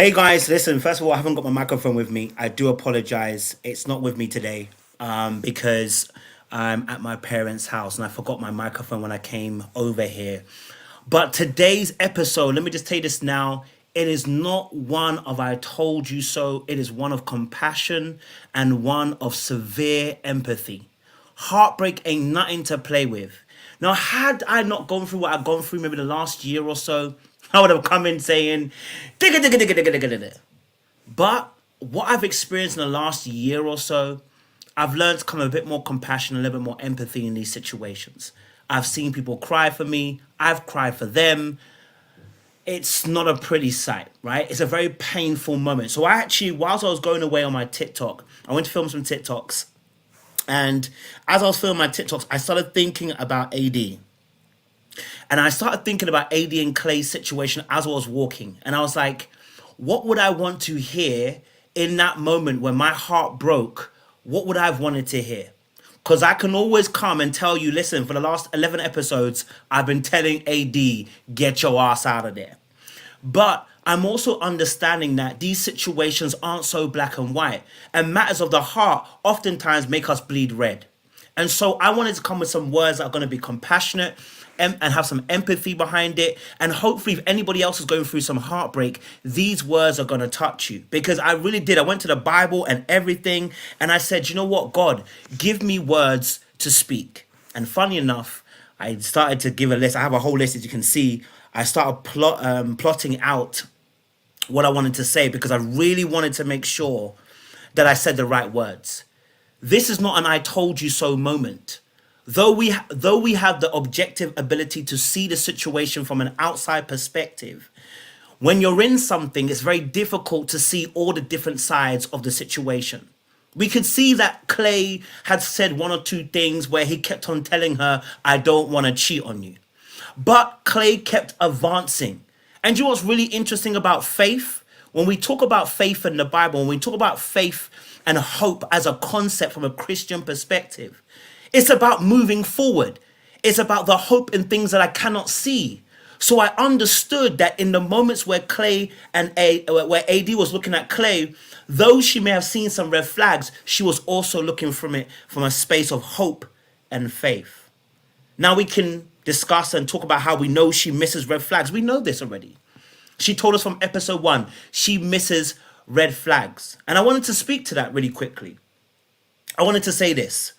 Hey guys, listen, first of all, I haven't got my microphone with me. I do apologize. It's not with me today because I'm at my parents' house and I forgot my microphone when I came over here. But today's episode, let me just tell you this now. It is not one of I told you so. It is one of compassion and one of severe empathy. Heartbreak ain't nothing to play with. Now, had I not gone through what I've gone through maybe the last year or so, I would have come in saying, digga, digga, digga, digga, digga, digga. But what I've experienced in the last year or so, I've learned to come a bit more compassion, a little bit more empathy in these situations. I've seen people cry for me. I've cried for them. It's not a pretty sight, right? It's a very painful moment. So I actually, whilst I was going away on my TikTok, I went to film some TikToks. And as I was filming my TikToks, I started thinking about AD. And I started thinking about AD and Clay's situation as I was walking. And I was like, what would I want to hear in that moment when my heart broke? What would I have wanted to hear? Because I can always come and tell you, listen, for the last 11 episodes, I've been telling AD, get your ass out of there. But I'm also understanding that these situations aren't so black and white. And matters of the heart oftentimes make us bleed red. And so I wanted to come with some words that are going to be compassionate and have some empathy behind it. And hopefully if anybody else is going through some heartbreak, these words are going to touch you. Because I really did. I went to the Bible and everything. And I said, you know what, God, give me words to speak. And funny enough, I started to give a list. I have a whole list, as you can see. I started plotting out what I wanted to say because I really wanted to make sure that I said the right words. This is not an I told you so moment. Though we have the objective ability to see the situation from an outside perspective, when you're in something, it's very difficult to see all the different sides of the situation. We could see that Clay had said one or two things where he kept on telling her, I don't want to cheat on you. But Clay kept advancing. And you know what's really interesting about faith? When we talk about faith in the Bible, when we talk about faith and hope as a concept from a Christian perspective, it's about moving forward. It's about the hope in things that I cannot see. So I understood that in the moments where where AD was looking at Clay, though she may have seen some red flags, she was also looking from it from a space of hope and faith. Now we can discuss and talk about how we know she misses red flags. We know this already. She told us from episode 1, she misses red flags. And I wanted to speak to that really quickly. I wanted to say this.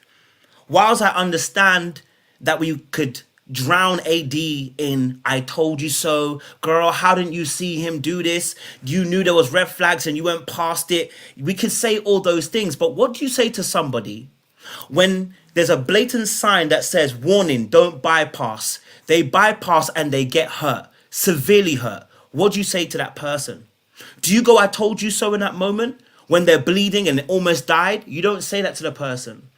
Whilst I understand that we could drown AD in, I told you so, girl, how didn't you see him do this? You knew there was red flags and you went past it. We could say all those things, but what do you say to somebody when there's a blatant sign that says, warning, don't bypass? They bypass and they get hurt, severely hurt. What do you say to that person? Do you go, I told you so in that moment when they're bleeding and they almost died? You don't say that to the person.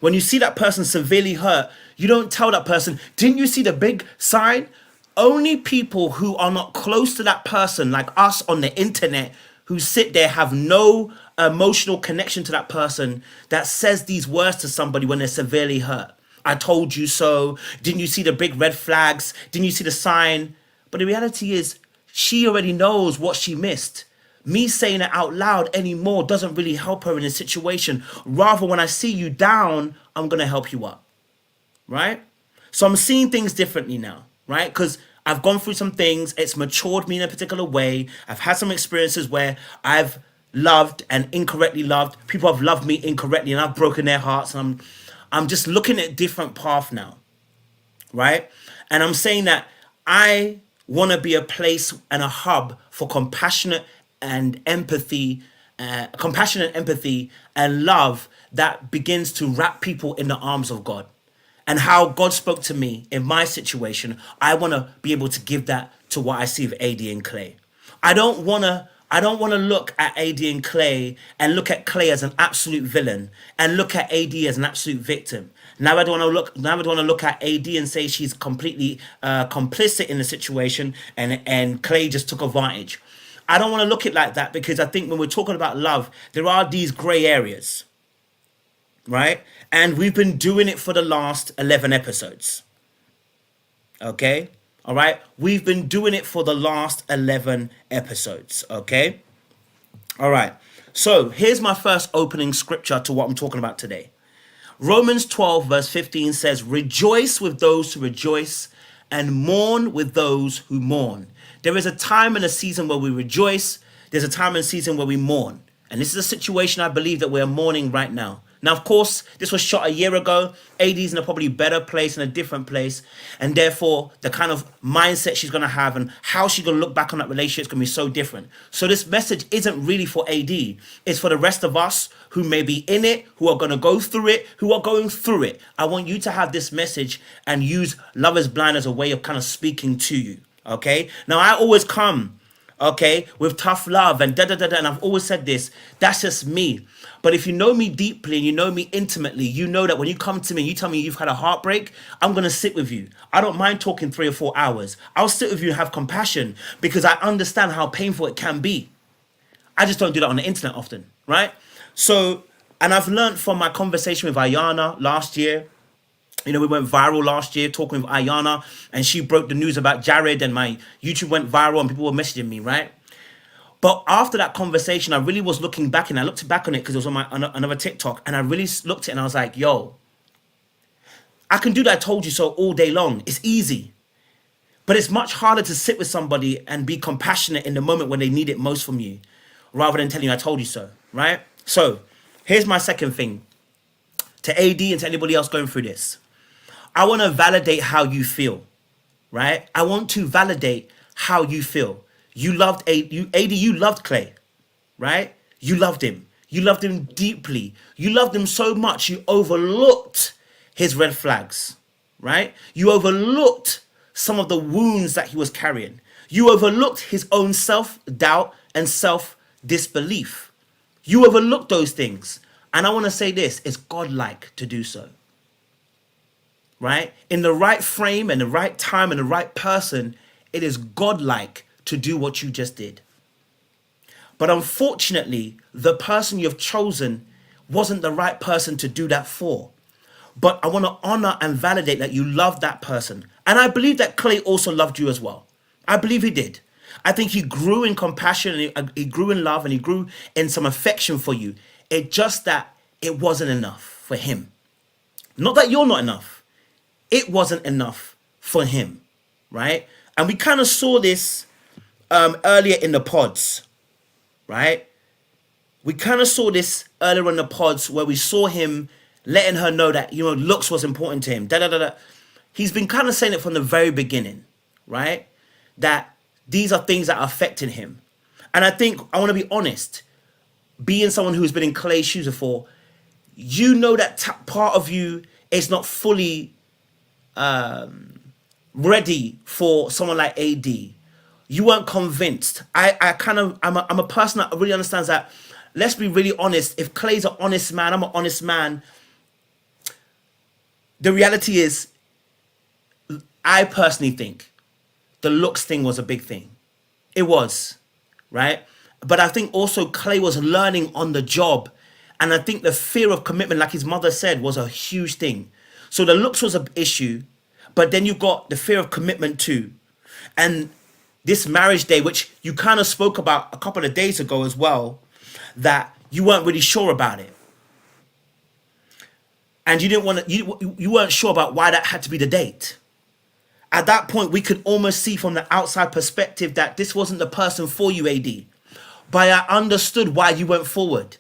When you see that person severely hurt, you don't tell that person, didn't you see the big sign? Only people who are not close to that person, like us on the internet, who sit there, have no emotional connection to that person, that says these words to somebody when they're severely hurt. I told you so. Didn't you see the big red flags? Didn't you see the sign? But the reality is, she already knows what she missed. Me saying it out loud anymore doesn't really help her in this situation. Rather, when I see you down, I'm going to help you up, right? So I'm seeing things differently now, right? Because I've gone through some things. It's matured me in a particular way. I've had some experiences where I've loved and incorrectly loved. People have loved me incorrectly and I've broken their hearts. And I'm just looking at a different path now, right? And I'm saying that I want to be a place and a hub for compassionate and empathy, and love that begins to wrap people in the arms of God. And how God spoke to me in my situation, I want to be able to give that to what I see of AD and Clay. I don't want to look at AD and Clay and look at Clay as an absolute villain and look at AD as an absolute victim. Now I don't want to look at AD and say she's completely complicit in the situation and Clay just took advantage. I don't want to look at it like that because I think when we're talking about love, there are these gray areas, right? And we've been doing it for the last 11 episodes. Okay? All right? We've been doing it for the last 11 episodes. Okay? All right. So here's my first opening scripture to what I'm talking about today. Romans 12 verse 15 says, rejoice with those who rejoice and mourn with those who mourn. There is a time and a season where we rejoice. There's a time and season where we mourn. And this is a situation I believe that we're mourning right now. Now, of course, this was shot a year ago. AD's in a probably better place, in a different place. And therefore, the kind of mindset she's going to have and how she's going to look back on that relationship is going to be so different. So this message isn't really for AD. It's for the rest of us who may be in it, who are going to go through it, who are going through it. I want you to have this message and use Love is Blind as a way of kind of speaking to you. Okay? Now, I always come, okay, with tough love and da-da-da-da, and I've always said this, that's just me. But if you know me deeply and you know me intimately, you know that when you come to me and you tell me you've had a heartbreak, I'm going to sit with you. I don't mind talking 3 or 4 hours. I'll sit with you and have compassion because I understand how painful it can be. I just don't do that on the internet often, right? So, and I've learned from my conversation with Ayana last year. You know, we went viral last year talking with Ayana, and she broke the news about Jared, and my YouTube went viral and people were messaging me, right? But after that conversation, I really was looking back, and I looked back on it because it was on my another TikTok, and I really looked at it and I was like, yo, I can do that I told you so all day long. It's easy. But it's much harder to sit with somebody and be compassionate in the moment when they need it most from you, rather than telling you I told you so, right? So here's my second thing to AD and to anybody else going through this. I want to validate how you feel, right? I want to validate how you feel. You loved AD, you loved Clay, right? You loved him. You loved him deeply. You loved him so much you overlooked his red flags, right? You overlooked some of the wounds that he was carrying. You overlooked his own self-doubt and self-disbelief. You overlooked those things. And I want to say this, it's godlike to do so, right? In the right frame and the right time and the right person, it is godlike to do what you just did. But unfortunately, the person you've chosen wasn't the right person to do that for. But I want to honor and validate that you love that person. And I believe that Clay also loved you as well. I believe he did. I think he grew in compassion and he grew in love and he grew in some affection for you. It just that it wasn't enough for him. Not that you're not enough. It wasn't enough for him, right? And we kind of saw this earlier in the pods, right? We kind of saw this earlier in the pods where we saw him letting her know that, you know, looks was important to him. Da, da, da, da. He's been kind of saying it from the very beginning, right? That these are things that are affecting him. And I think, I want to be honest, being someone who's been in Clay's shoes before, you know that part of you is not fully ready for someone like AD. You weren't convinced. I'm a person that really understands that. Let's be really honest. If Clay's an honest man, I'm an honest man. The reality is, I personally think the looks thing was a big thing. It was, right? But I think also Clay was learning on the job. And I think the fear of commitment, like his mother said, was a huge thing. So the looks was an issue, but then you got the fear of commitment too. And this marriage day, which you kind of spoke about a couple of days ago as well, that you weren't really sure about it. And you didn't want to, you weren't sure about why that had to be the date. At that point, we could almost see from the outside perspective that this wasn't the person for you, AD. But I understood why you went forward.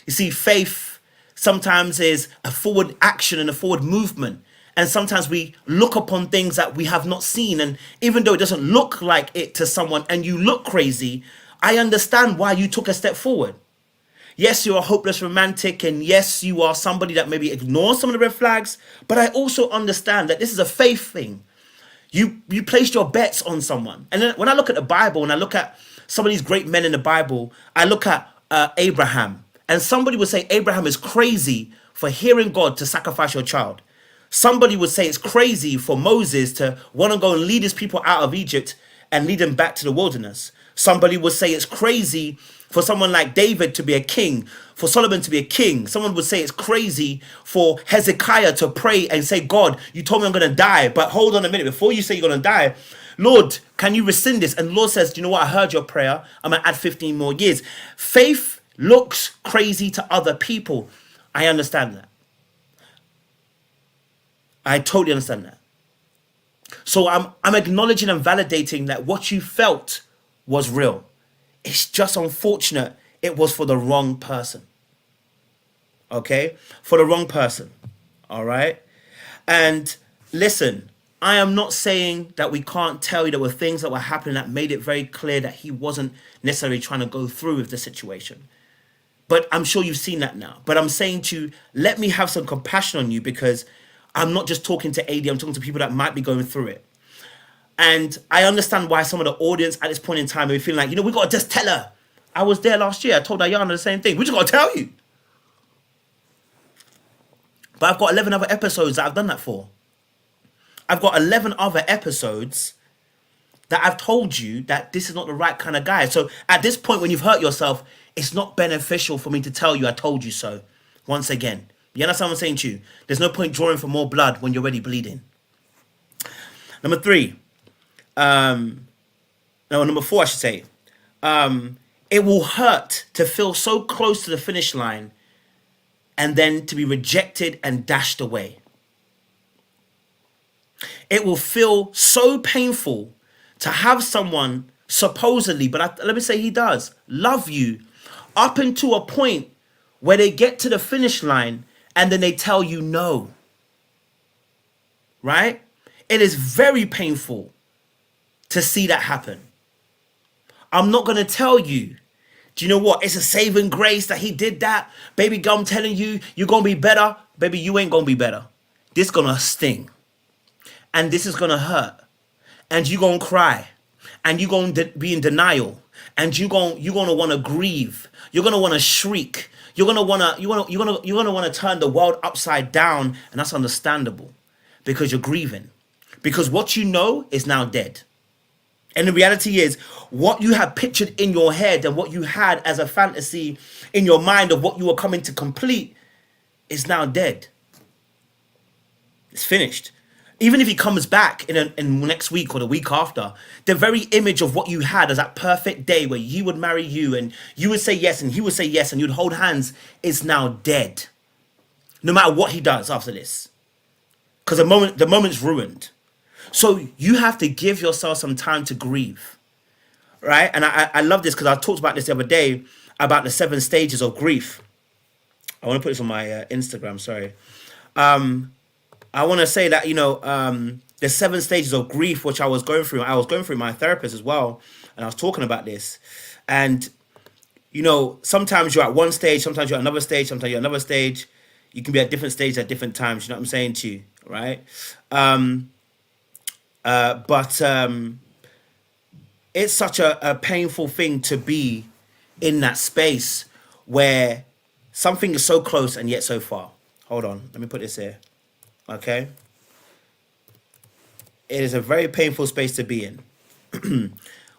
You see, faith sometimes is a forward action and a forward movement. And sometimes we look upon things that we have not seen. And even though it doesn't look like it to someone and you look crazy, I understand why you took a step forward. Yes, you're a hopeless romantic, and yes, you are somebody that maybe ignores some of the red flags, but I also understand that this is a faith thing. You placed your bets on someone. And then when I look at the Bible, and I look at some of these great men in the Bible, I look at Abraham, and somebody would say Abraham is crazy for hearing God to sacrifice your child. Somebody would say it's crazy for Moses to want to go and lead his people out of Egypt and lead them back to the wilderness. Somebody would say it's crazy for someone like David to be a king, for Solomon to be a king. Someone would say it's crazy for Hezekiah to pray and say, God, you told me I'm going to die, but hold on a minute. Before you say you're going to die, Lord, can you rescind this? And the Lord says, do you know what? I heard your prayer. I'm going to add 15 more years. Faith looks crazy to other people. I understand that. I totally understand that. So I'm acknowledging and validating that what you felt was real. It's just unfortunate it was for the wrong person. Okay? For the wrong person. All right? And listen, I am not saying that we can't tell you there were things that were happening that made it very clear that he wasn't necessarily trying to go through with the situation. But I'm sure you've seen that now. But I'm saying to you, let me have some compassion on you, because I'm not just talking to AD, I'm talking to people that might be going through it. And I understand why some of the audience at this point in time are feeling like, we got to just tell her. I was there last year. I told Ayana the same thing. We just got to tell you. But I've got 11 other episodes that I've done that for. I've got 11 other episodes that I've told you that this is not the right kind of guy. So at this point, when you've hurt yourself, it's not beneficial for me to tell you I told you so. Once again. You understand what I'm saying to you? There's no point drawing for more blood when you're already bleeding. Number 3. Number 4, I should say. It will hurt to feel so close to the finish line and then to be rejected and dashed away. It will feel so painful to have someone supposedly, but let me say he does, love you up until a point where they get to the finish line and then they tell you no. Right? It is very painful to see that happen. I'm not going to tell you, do you know what? It's a saving grace that he did that. Baby girl, I'm telling you, you're going to be better. Baby, you ain't going to be better. This going to sting. And this is going to hurt. And you going to cry. And you going to be in denial. And you're going to want to grieve. You're going to want to shriek. You're going to want to turn the world upside down. And that's understandable, because you're grieving. Because what you know is now dead. And the reality is, what you have pictured in your head and what you had as a fantasy in your mind of what you were coming to complete is now dead. It's finished. Even if he comes back in next week or the week after, the very image of what you had as that perfect day where he would marry you and you would say yes and he would say yes and you'd hold hands is now dead. No matter what he does after this. Because the moment's ruined. So you have to give yourself some time to grieve, right? And I love this because I talked about this the other day about the 7 stages of grief. I want to put this on my Instagram, sorry. I want to say that, the 7 stages of grief, which I was going through my therapist as well, and I was talking about this. And, sometimes you're at one stage, sometimes you're at another stage, sometimes you're at another stage. You can be at different stages at different times, you know what I'm saying to you, right? But it's such a painful thing to be in that space where something is so close and yet so far. Hold on, let me put this here. Okay? It is a very painful space to be in.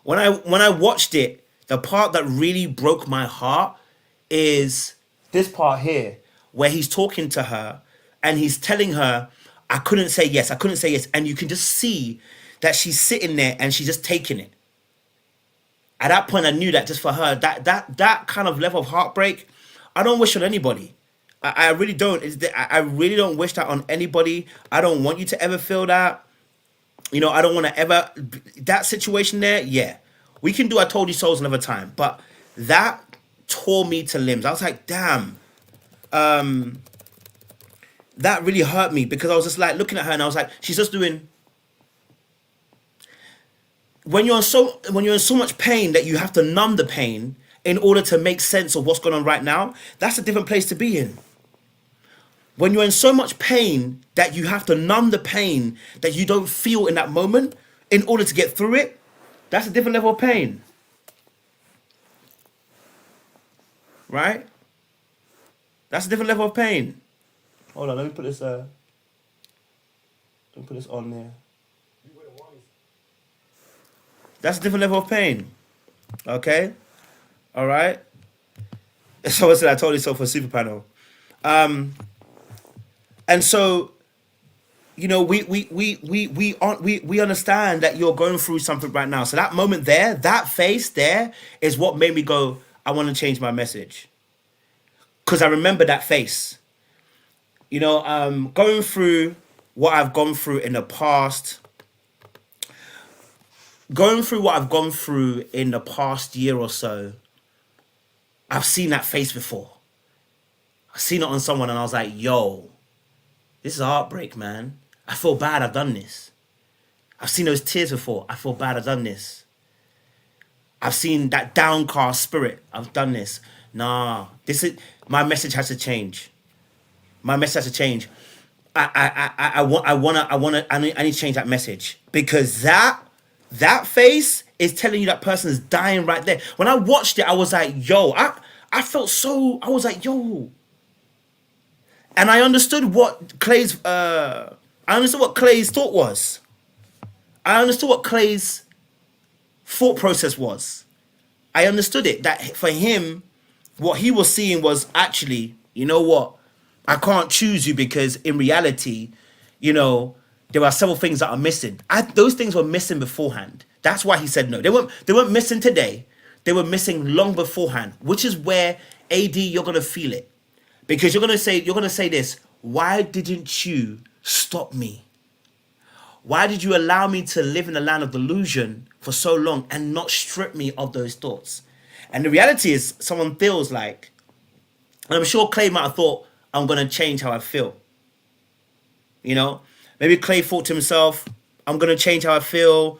When I watched it, the part that really broke my heart is this part here, where he's talking to her and he's telling her, I couldn't say yes. And you can just see that she's sitting there and she's just taking it. At that point, I knew that just for her, that kind of level of heartbreak, I don't wish on anybody. I really don't. I really don't wish that on anybody. I don't want you to ever feel that. I don't want to ever... That situation there, yeah. We can do I Told You So's another time. But that tore me to limbs. I was like, damn. That really hurt me, because I was just like looking at her and I was like, she's just doing... When you're in so much pain that you have to numb the pain in order to make sense of what's going on right now, that's a different place to be in. When you're in so much pain that you have to numb the pain that you don't feel in that moment in order to get through it, that's a different level of pain. Right? That's a different level of pain. Hold on, let me put this on there. That's a different level of pain. Okay? Alright? So I said I told you so for Super Panel. And so we understand that you're going through something right now. So that moment there, that face there, is what made me go, I want to change my message, because I remember that face. Going through what I've gone through in the past, year or so, I've seen that face before. I've seen it on someone, and I was like, yo, this is heartbreak, man. I feel bad I've done this. I've seen those tears before. I feel bad I've done this. I've seen that downcast spirit. I've done this. Nah, my message has to change. My message has to change. I need to change that message, because that face is telling you that person is dying right there. When I watched it, I was like, yo, I felt so, I was like, yo. And I understood what Clay's thought was. I understood what Clay's thought process was. I understood it, that for him, what he was seeing was actually, you know what? I can't choose you, because in reality, there are several things that are missing. Those things were missing beforehand. That's why he said no. They weren't missing today. They were missing long beforehand, which is where AD, you're gonna feel it. Because you're gonna say this, why didn't you stop me? Why did you allow me to live in the land of delusion for so long and not strip me of those thoughts? And the reality is, someone feels like, and I'm sure Clay might have thought, I'm gonna change how I feel. Maybe Clay thought to himself, I'm gonna change how I feel.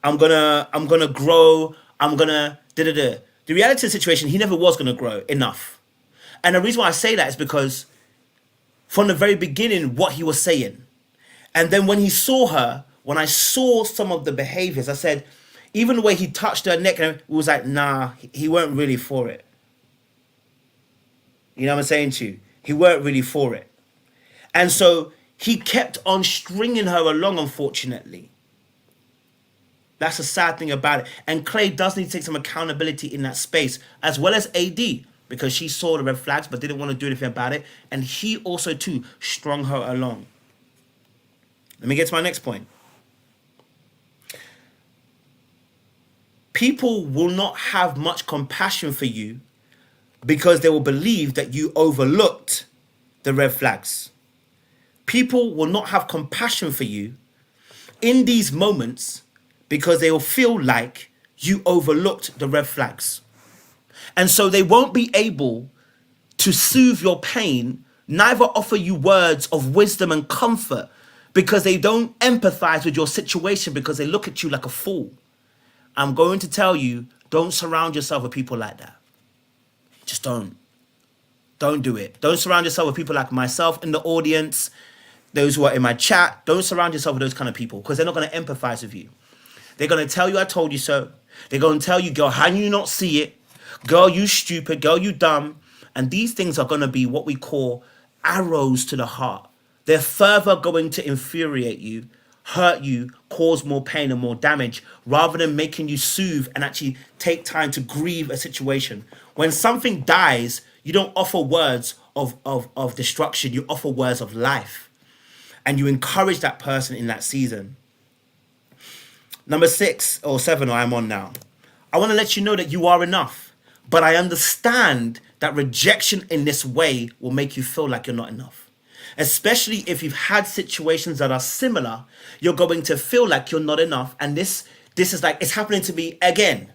I'm gonna grow. I'm gonna da-da-da. The reality of the situation, he never was gonna grow enough. And the reason why I say that is because from the very beginning, what he was saying. And then when he saw her, when I saw some of the behaviors, I said, even the way he touched her neck, and it was like, nah, he weren't really for it. You know what I'm saying to you? He weren't really for it. And so he kept on stringing her along, unfortunately. That's the sad thing about it. And Clay does need to take some accountability in that space, as well as AD, because she saw the red flags but didn't want to do anything about it. And he also, too, strung her along. Let me get to my next point. People will not have much compassion for you because they will believe that you overlooked the red flags. People will not have compassion for you in these moments because they will feel like you overlooked the red flags. And so they won't be able to soothe your pain, neither offer you words of wisdom and comfort, because they don't empathize with your situation, because they look at you like a fool. I'm going to tell you, don't surround yourself with people like that. Just don't. Don't do it. Don't surround yourself with people like myself in the audience, those who are in my chat. Don't surround yourself with those kind of people, because they're not going to empathize with you. They're going to tell you, I told you so. They're going to tell you, girl, how you not see it? Girl, you stupid. Girl, you dumb. And these things are going to be what we call arrows to the heart. They're further going to infuriate you, hurt you, cause more pain and more damage, rather than making you soothe and actually take time to grieve a situation. When something dies, you don't offer words of destruction. You offer words of life. And you encourage that person in that season. Number 6 or 7, I'm on now. I want to let you know that you are enough. But I understand that rejection in this way will make you feel like you're not enough. Especially if you've had situations that are similar, you're going to feel like you're not enough. And this is like, it's happening to me again.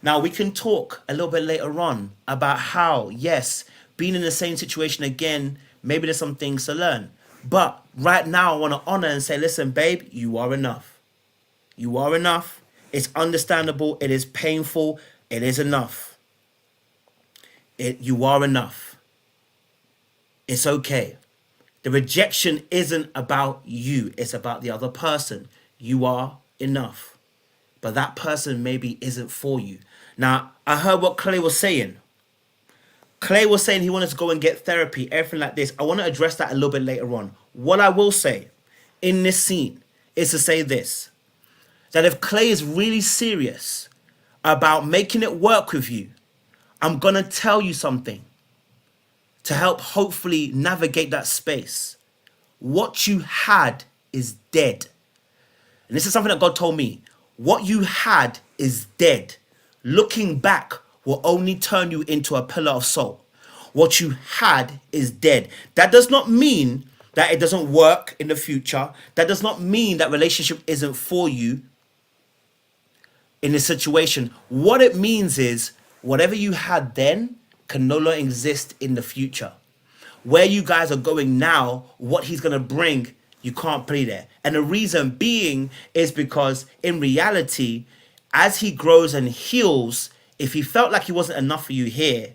Now, we can talk a little bit later on about how, yes, being in the same situation again, maybe there's some things to learn. But right now, I want to honor and say, listen, babe, you are enough. You are enough. It's understandable. It is painful. It is enough. You are enough. It's okay. The rejection isn't about you. It's about the other person. You are enough. But that person maybe isn't for you. Now, I heard what Clay was saying. Clay was saying he wanted to go and get therapy, everything like this. I want to address that a little bit later on. What I will say in this scene is to say this, that if Clay is really serious about making it work with you, I'm going to tell you something to help hopefully navigate that space. What you had is dead. And this is something that God told me. What you had is dead. Looking back will only turn you into a pillar of salt. What you had is dead. That does not mean that it doesn't work in the future. That does not mean that relationship isn't for you in this situation. What it means is whatever you had then can no longer exist in the future. Where you guys are going now, what he's going to bring, you can't play there. And the reason being is because in reality, as he grows and heals, if he felt like he wasn't enough for you here,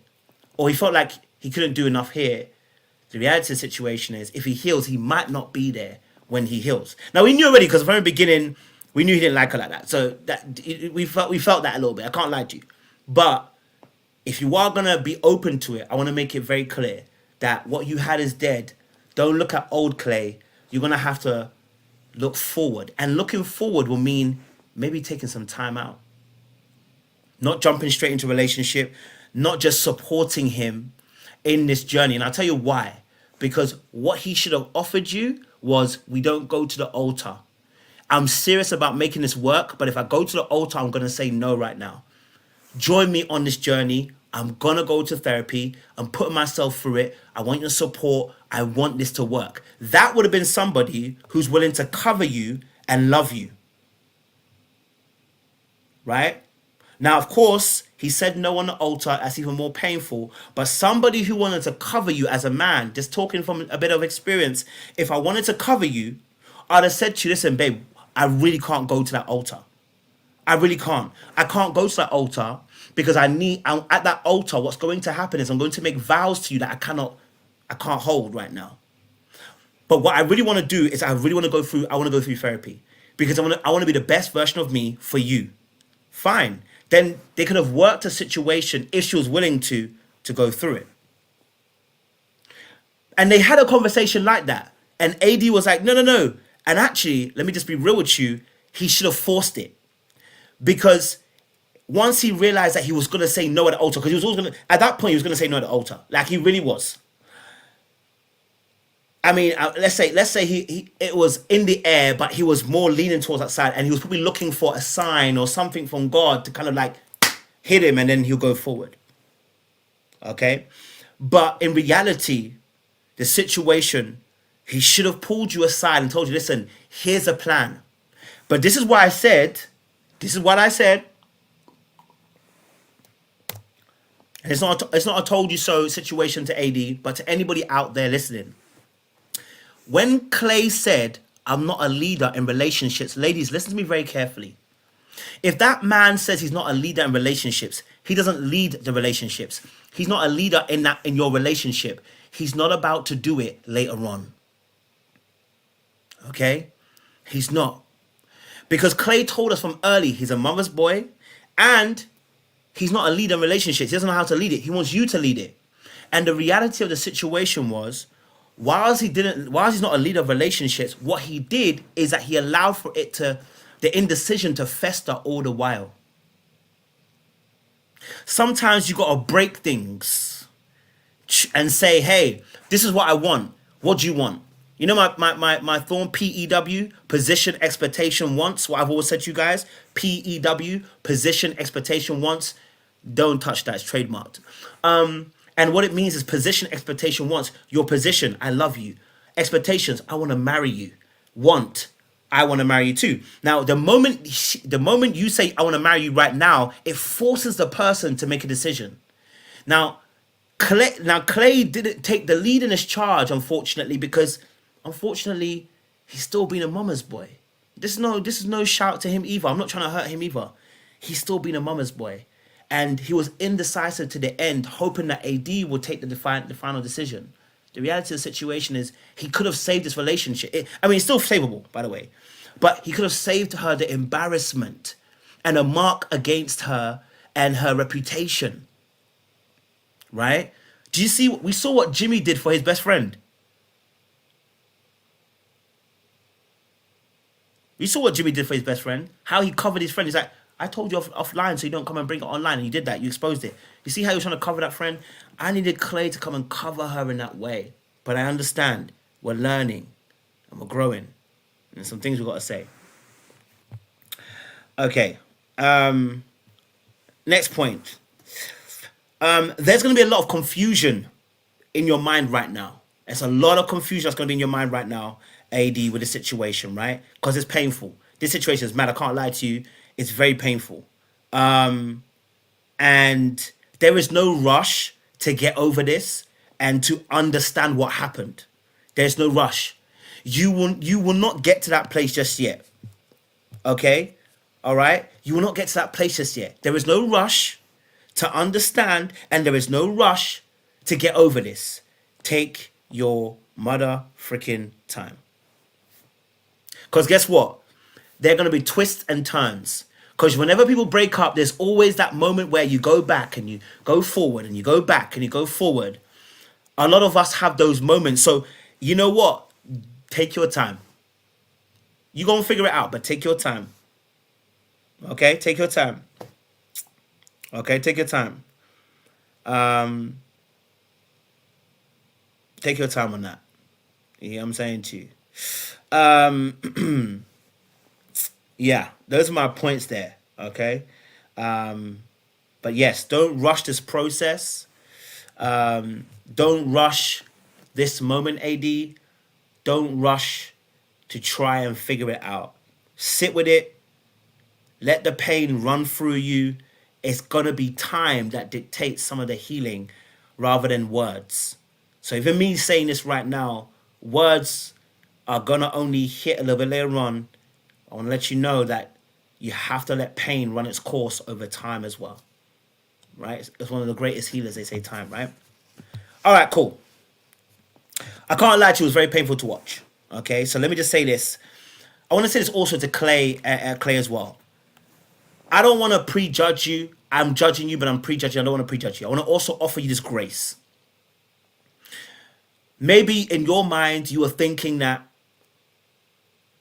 or he felt like he couldn't do enough here, the reality of the situation is if he heals, he might not be there when he heals. Now we knew already because from the beginning, we knew he didn't like her like that. So that we felt that a little bit. I can't lie to you. But if you are gonna be open to it, I want to make it very clear that what you had is dead. Don't look at old Clay. You're gonna have to look forward. And looking forward will mean maybe taking some time out. Not jumping straight into a relationship, not just supporting him in this journey. And I'll tell you why. Because what he should have offered you was, we don't go to the altar. I'm serious about making this work, but if I go to the altar, I'm going to say no right now. Join me on this journey. I'm going to go to therapy. I'm putting myself through it. I want your support. I want this to work. That would have been somebody who's willing to cover you and love you. Right? Now, of course, he said no on the altar. That's even more painful. But somebody who wanted to cover you as a man, just talking from a bit of experience, if I wanted to cover you, I'd have said to you, listen, babe, I really can't go to that altar. I really can't. I can't go to that altar because I'm at that altar. What's going to happen is I'm going to make vows to you that I can't hold right now. But what I really want to do is I want to go through therapy because I want to be the best version of me for you. Fine. Then they could have worked a situation if she was willing to go through it. And they had a conversation like that. And AD was like, no. And actually, let me just be real with you. He should have forced it. Because once he realized that he was going to say no at the altar, because he was always going to, at that point, he was going to say no at the altar. Like he really was. I mean, let's say it was in the air, but he was more leaning towards that side, and he was probably looking for a sign or something from God to kind of like hit him, and then he'll go forward. Okay? But in reality, the situation, he should have pulled you aside and told you, listen, here's a plan. But this is what I said. And it's not a told you so situation to AD, but to anybody out there listening. When Clay said, I'm not a leader in relationships, ladies, listen to me very carefully. If that man says he's not a leader in relationships, he doesn't lead the relationships. He's not a leader in your relationship. He's not about to do it later on. Okay? He's not. Because Clay told us from early, he's a mama's boy, and he's not a leader in relationships. He doesn't know how to lead it. He wants you to lead it. And the reality of the situation was, whilst he's not a leader of relationships, what he did is that he allowed for the indecision to fester all the while. Sometimes you got to break things and say, hey, this is what I want. What do you want? You know my thorn, PEW, position, expectation, wants, what I've always said to you guys, PEW, position, expectation, wants, don't touch that, it's trademarked. And what it means is position, expectation, wants, your position, I love you. Expectations, I want to marry you. Want, I want to marry you too. Now, the moment you say, I want to marry you right now, it forces the person to make a decision. Now, Clay didn't take the lead in this charge, unfortunately, because unfortunately, he's still been a mama's boy. This is no shout to him either. I'm not trying to hurt him either. He's still been a mama's boy. And he was indecisive to the end, hoping that AD would take the final decision. The reality of the situation is he could have saved this relationship. It's still savable, by the way. But he could have saved her the embarrassment and a mark against her and her reputation. Right? Do you see? We saw what Jimmy did for his best friend. You saw what Jimmy did for his best friend. How he covered his friend. He's like, I told you offline so you don't come and bring it online. And you did that. You exposed it. You see how he was trying to cover that friend? I needed Clay to come and cover her in that way. But I understand. We're learning. and we're growing. And some things we got to say. Okay. Next point. There's going to be a lot of confusion in your mind right now. There's a lot of confusion that's going to be in your mind right now, AD, with the situation, right? Because it's painful. This situation is mad. I can't lie to you. It's very painful. And there is no rush to get over this and to understand what happened. There's no rush. You will not get to that place just yet. Okay? All right? You will not get to that place just yet. There is no rush to understand, and there is no rush to get over this. Take your mother freaking time. Because guess what? There are going to be twists and turns. Because whenever people break up, there's always that moment where you go back and you go forward and you go back and you go forward. A lot of us have those moments. So, you know what? Take your time. You're going to figure it out, but take your time. Okay? Take your time. Okay? Take your time. Take your time on that. You know what I'm saying to you? Yeah, those are my points there. Okay? But yes, don't rush this process. Don't rush this moment, AD. Don't rush to try and figure it out. Sit with it. Let the pain run through you. It's going to be time that dictates some of the healing rather than words. So even me saying this right now, words are going to only hit a little bit later on. I want to let you know that you have to let pain run its course over time as well. Right? It's one of the greatest healers, they say, time, right? All right, cool. I can't lie to you, it was very painful to watch. Okay, so let me just say this. I want to say this also to Clay, Clay as well. I don't want to prejudge you. I'm judging you, but I'm prejudging. I don't want to prejudge you. I want to also offer you this grace. Maybe in your mind, you were thinking that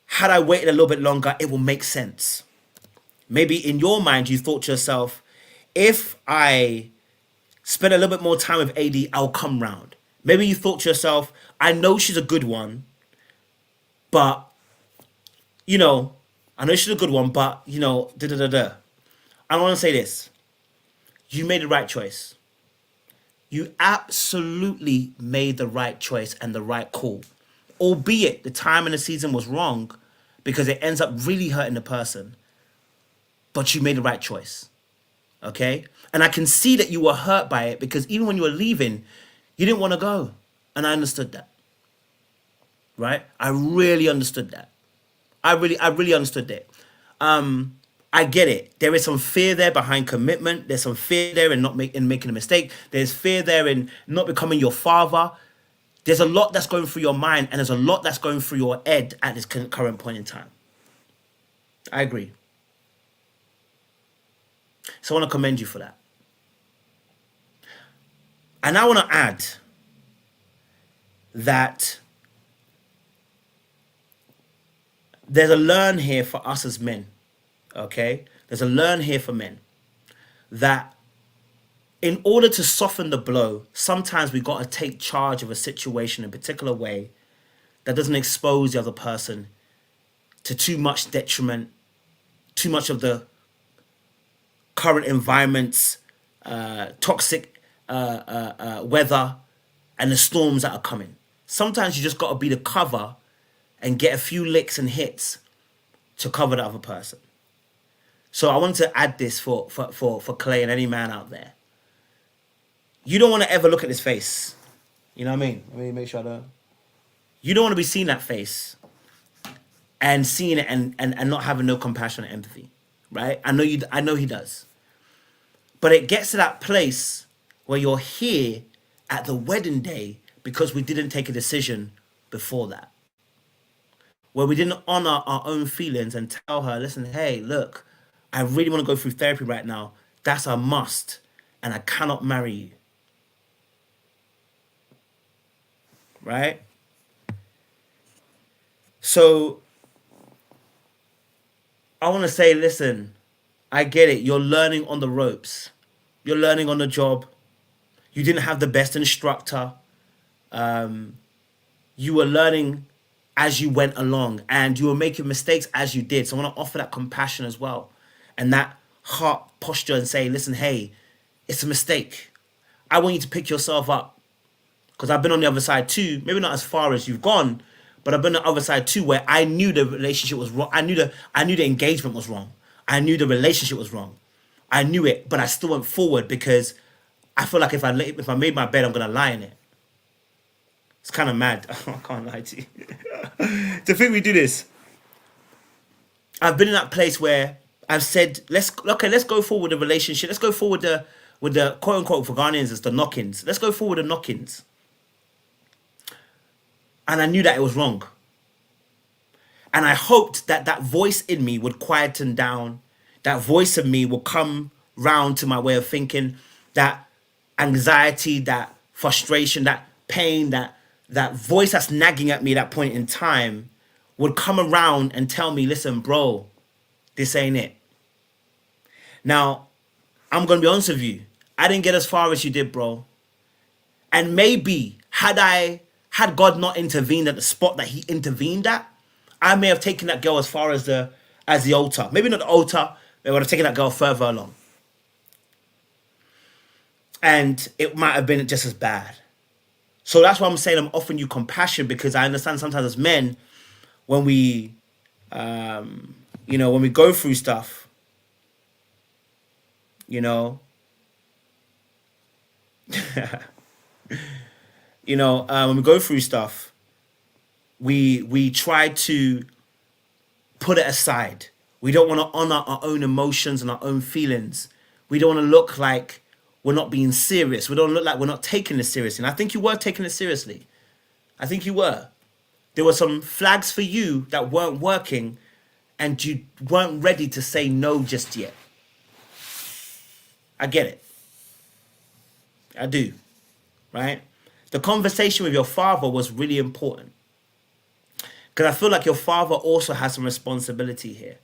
had I waited a little bit longer, it will make sense. Maybe in your mind, you thought to yourself, if I spend a little bit more time with AD, I'll come round. Maybe you thought to yourself, I know she's a good one, but, you know, I know she's a good one, but, you know, da-da-da-da. I want to say this. You made the right choice. You absolutely made the right choice and the right call. Albeit the time and the season was wrong because it ends up really hurting the person. But you made the right choice. Okay? And I can see that you were hurt by it because even when you were leaving, you didn't want to go. And I understood that. Right? I really understood that. I really understood that. I get it. There is some fear there behind commitment. There's some fear there in making a mistake. There's fear there in not becoming your father. There's a lot that's going through your mind, and there's a lot that's going through your head at this current point in time. I agree. So I want to commend you for that. And I want to add that there's a learn here for us as men. Okay? There's a learn here for men that in order to soften the blow, sometimes we got to take charge of a situation in a particular way that doesn't expose the other person to too much detriment, too much of the current environment's toxic weather and the storms that are coming. Sometimes you just got to be the cover and get a few licks and hits to cover the other person. So I want to add this for Clay and any man out there. You don't want to ever look at his face. You know what I mean? Let me make sure I don't. You don't want to be seeing that face and seeing it and not having no compassion or empathy. Right? I know he does. But it gets to that place where you're here at the wedding day because we didn't take a decision before that. Where we didn't honor our own feelings and tell her, listen, hey, look, I really want to go through therapy right now. That's a must. And I cannot marry you. Right? So I want to say, listen, I get it. You're learning on the ropes. You're learning on the job. You didn't have the best instructor. You were learning as you went along, and you were making mistakes as you did. So I want to offer that compassion as well, and that heart posture, and say, listen, hey, it's a mistake. I want you to pick yourself up, because I've been on the other side too. Maybe not as far as you've gone, but I've been on the other side too, where I knew the relationship was wrong. I knew the engagement was wrong. I knew the relationship was wrong. I knew it, but I still went forward because I feel like if I made my bed, I'm gonna lie in it. It's kind of mad. I can't lie to you. To think we do this. I've been in that place where I've said, let's go forward with the relationship. Let's go forward with the quote unquote, for Ghanaians, it's the knock-ins. Let's go forward with the knock-ins. And I knew that it was wrong. And I hoped that that voice in me would quieten down. That voice in me would come round to my way of thinking. That anxiety, that frustration, that pain, that voice that's nagging at me at that point in time would come around and tell me, listen, bro, this ain't it. Now, I'm going to be honest with you. I didn't get as far as you did, bro. And maybe had God not intervened at the spot that he intervened at, I may have taken that girl as far as the altar. Maybe not the altar, but I would have taken that girl further along. And it might have been just as bad. So that's why I'm saying I'm offering you compassion, because I understand sometimes as men, when we, when we go through stuff, when we go through stuff, we try to put it aside. We don't want to honor our own emotions and our own feelings. We don't want to look like we're not being serious. We don't look like we're not taking this seriously. And I think you were taking it seriously. I think you were. There were some flags for you that weren't working, and you weren't ready to say no just yet. I get it. I do. Right? The conversation with your father was really important, because I feel like your father also has some responsibility here.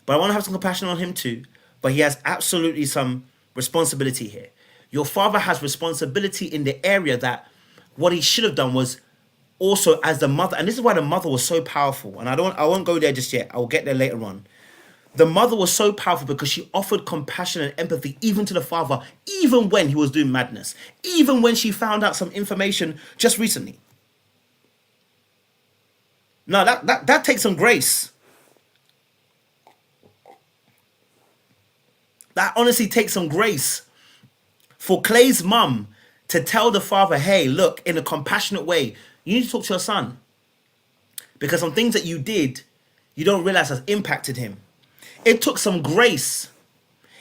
But I want to have some compassion on him too. But he has absolutely some responsibility here. Your father has responsibility in the area that what he should have done was also as the mother. And this is why the mother was so powerful. And I won't go there just yet. I will get there later on. The mother was so powerful because she offered compassion and empathy even to the father, even when he was doing madness, even when she found out some information just recently. Now that takes some grace. That honestly takes some grace for Clay's mum to tell the father, hey, look, in a compassionate way, you need to talk to your son, because some things that you did, you don't realize has impacted him. It took some grace.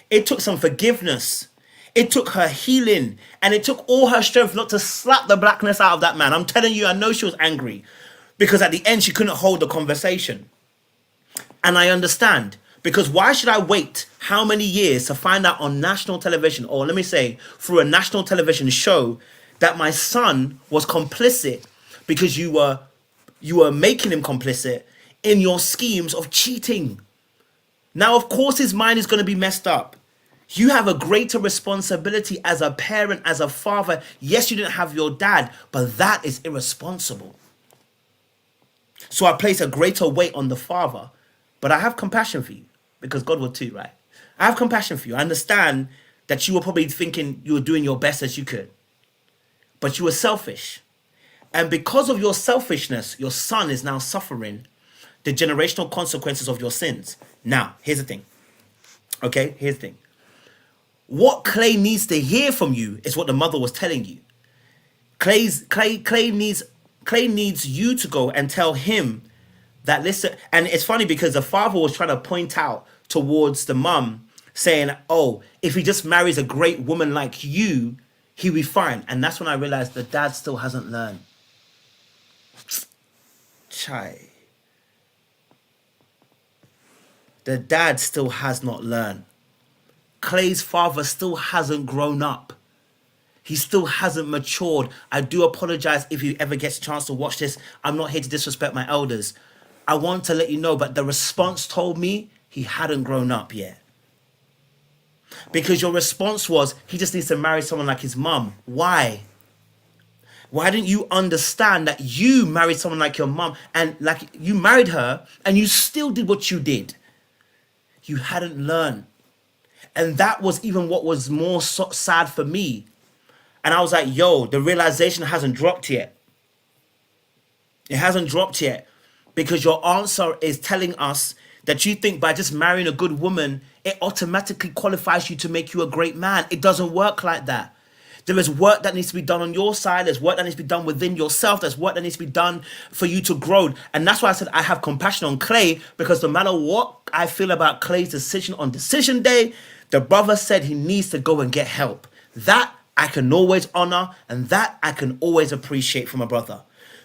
It took some forgiveness. It took her healing, and it took all her strength not to slap the blackness out of that man. I'm telling you, I know she was angry, because at the end, she couldn't hold the conversation. And I understand. Because why should I wait how many years to find out on national television, or let me say through a national television show, that my son was complicit, because you were making him complicit in your schemes of cheating. Now, of course, his mind is going to be messed up. You have a greater responsibility as a parent, as a father. Yes, you didn't have your dad, but that is irresponsible. So I place a greater weight on the father, but I have compassion for you. Because God would too, right? I have compassion for you. I understand that you were probably thinking you were doing your best as you could. But you were selfish. And because of your selfishness, your son is now suffering the generational consequences of your sins. Now, here's the thing. Okay, here's the thing. What Clay needs to hear from you is what the mother was telling you. Clay needs you to go and tell him that, listen. And it's funny because the father was trying to point out towards the mum, saying, oh, if he just marries a great woman like you, he'll be fine. And that's when I realized the dad still hasn't learned. Chai. The dad still has not learned. Clay's father still hasn't grown up. He still hasn't matured. I do apologize if he ever gets a chance to watch this. I'm not here to disrespect my elders. I want to let you know, but the response told me he hadn't grown up yet. Because your response was, he just needs to marry someone like his mum. Why? Why didn't you understand that you married someone like your mom, and like you married her and you still did what you did? You hadn't learned. And that was even what was more sad for me. And I was like, yo, the realization hasn't dropped yet. It hasn't dropped yet. Because your answer is telling us that you think by just marrying a good woman, it automatically qualifies you to make you a great man. It doesn't work like that. There is work that needs to be done on your side. There's work that needs to be done within yourself. There's work that needs to be done for you to grow. And that's why I said I have compassion on Clay, because no matter what I feel about Clay's decision on decision day, the brother said he needs to go and get help. That I can always honor, and that I can always appreciate from a brother.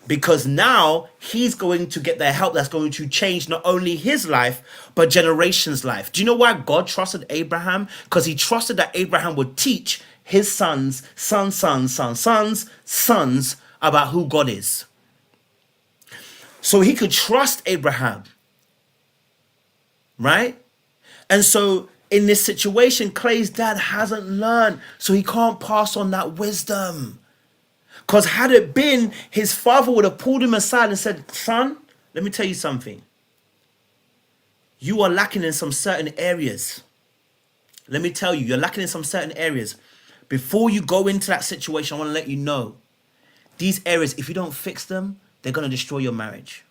Because now he's going to get the help that's going to change not only his life, but generations' life. Do you know why God trusted Abraham? Because he trusted that Abraham would teach his sons about who God is. So he could trust Abraham, right? And so in this situation, Clay's dad hasn't learned, so he can't pass on that wisdom. Because had it been, his father would have pulled him aside and said, son, let me tell you something. You are lacking in some certain areas. Let me tell you, you're lacking in some certain areas. Before you go into that situation, I want to let you know, these areas, if you don't fix them, they're going to destroy your marriage.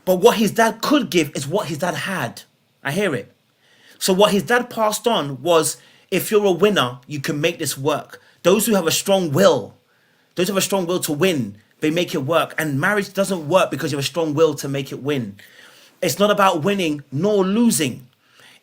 But what his dad could give is what his dad had. I hear it. So what his dad passed on was, if you're a winner, you can make this work. Those who have a strong will, those who have a strong will to win, they make it work. And marriage doesn't work because you have a strong will to make it win. It's not about winning nor losing.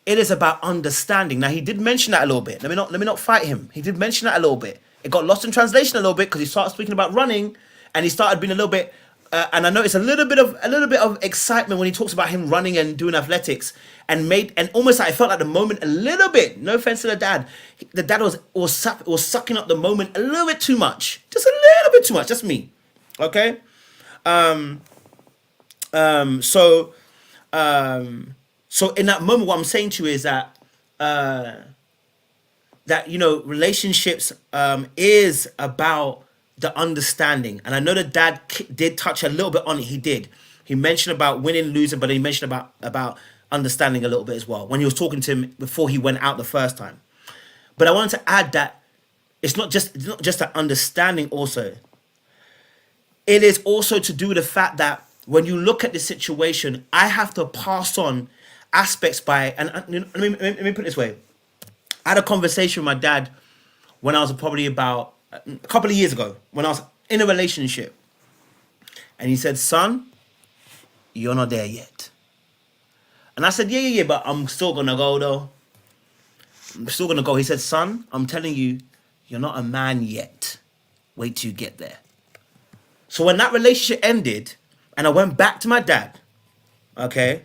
It is about understanding. Now, he did mention that a little bit. Let me not fight him. He did mention that a little bit. It got lost in translation a little bit because he started speaking about running, and he started being a little bit. And I noticed a little bit of excitement when he talks about him running and doing athletics, and almost like I felt like the moment a little bit. No offense to the dad. The dad was sucking up the moment a little bit too much, just a little bit too much. That's me, okay. So in that moment, what I'm saying to you is that relationships is about the understanding. And I know the dad did touch a little bit on it. He did. He mentioned about winning, losing, but he mentioned about understanding a little bit as well when he was talking to him before he went out the first time. But I wanted to add that it's not just that understanding also. It is also to do with the fact that when you look at the situation, I have to pass on aspects let me put it this way. I had a conversation with my dad when I was probably about a couple of years ago, when I was in a relationship, and he said, son, you're not there yet. And I said, yeah, but I'm still gonna go though. I'm still gonna go. He said, son, I'm telling you, you're not a man yet. Wait till you get there. So when that relationship ended, and I went back to my dad, okay,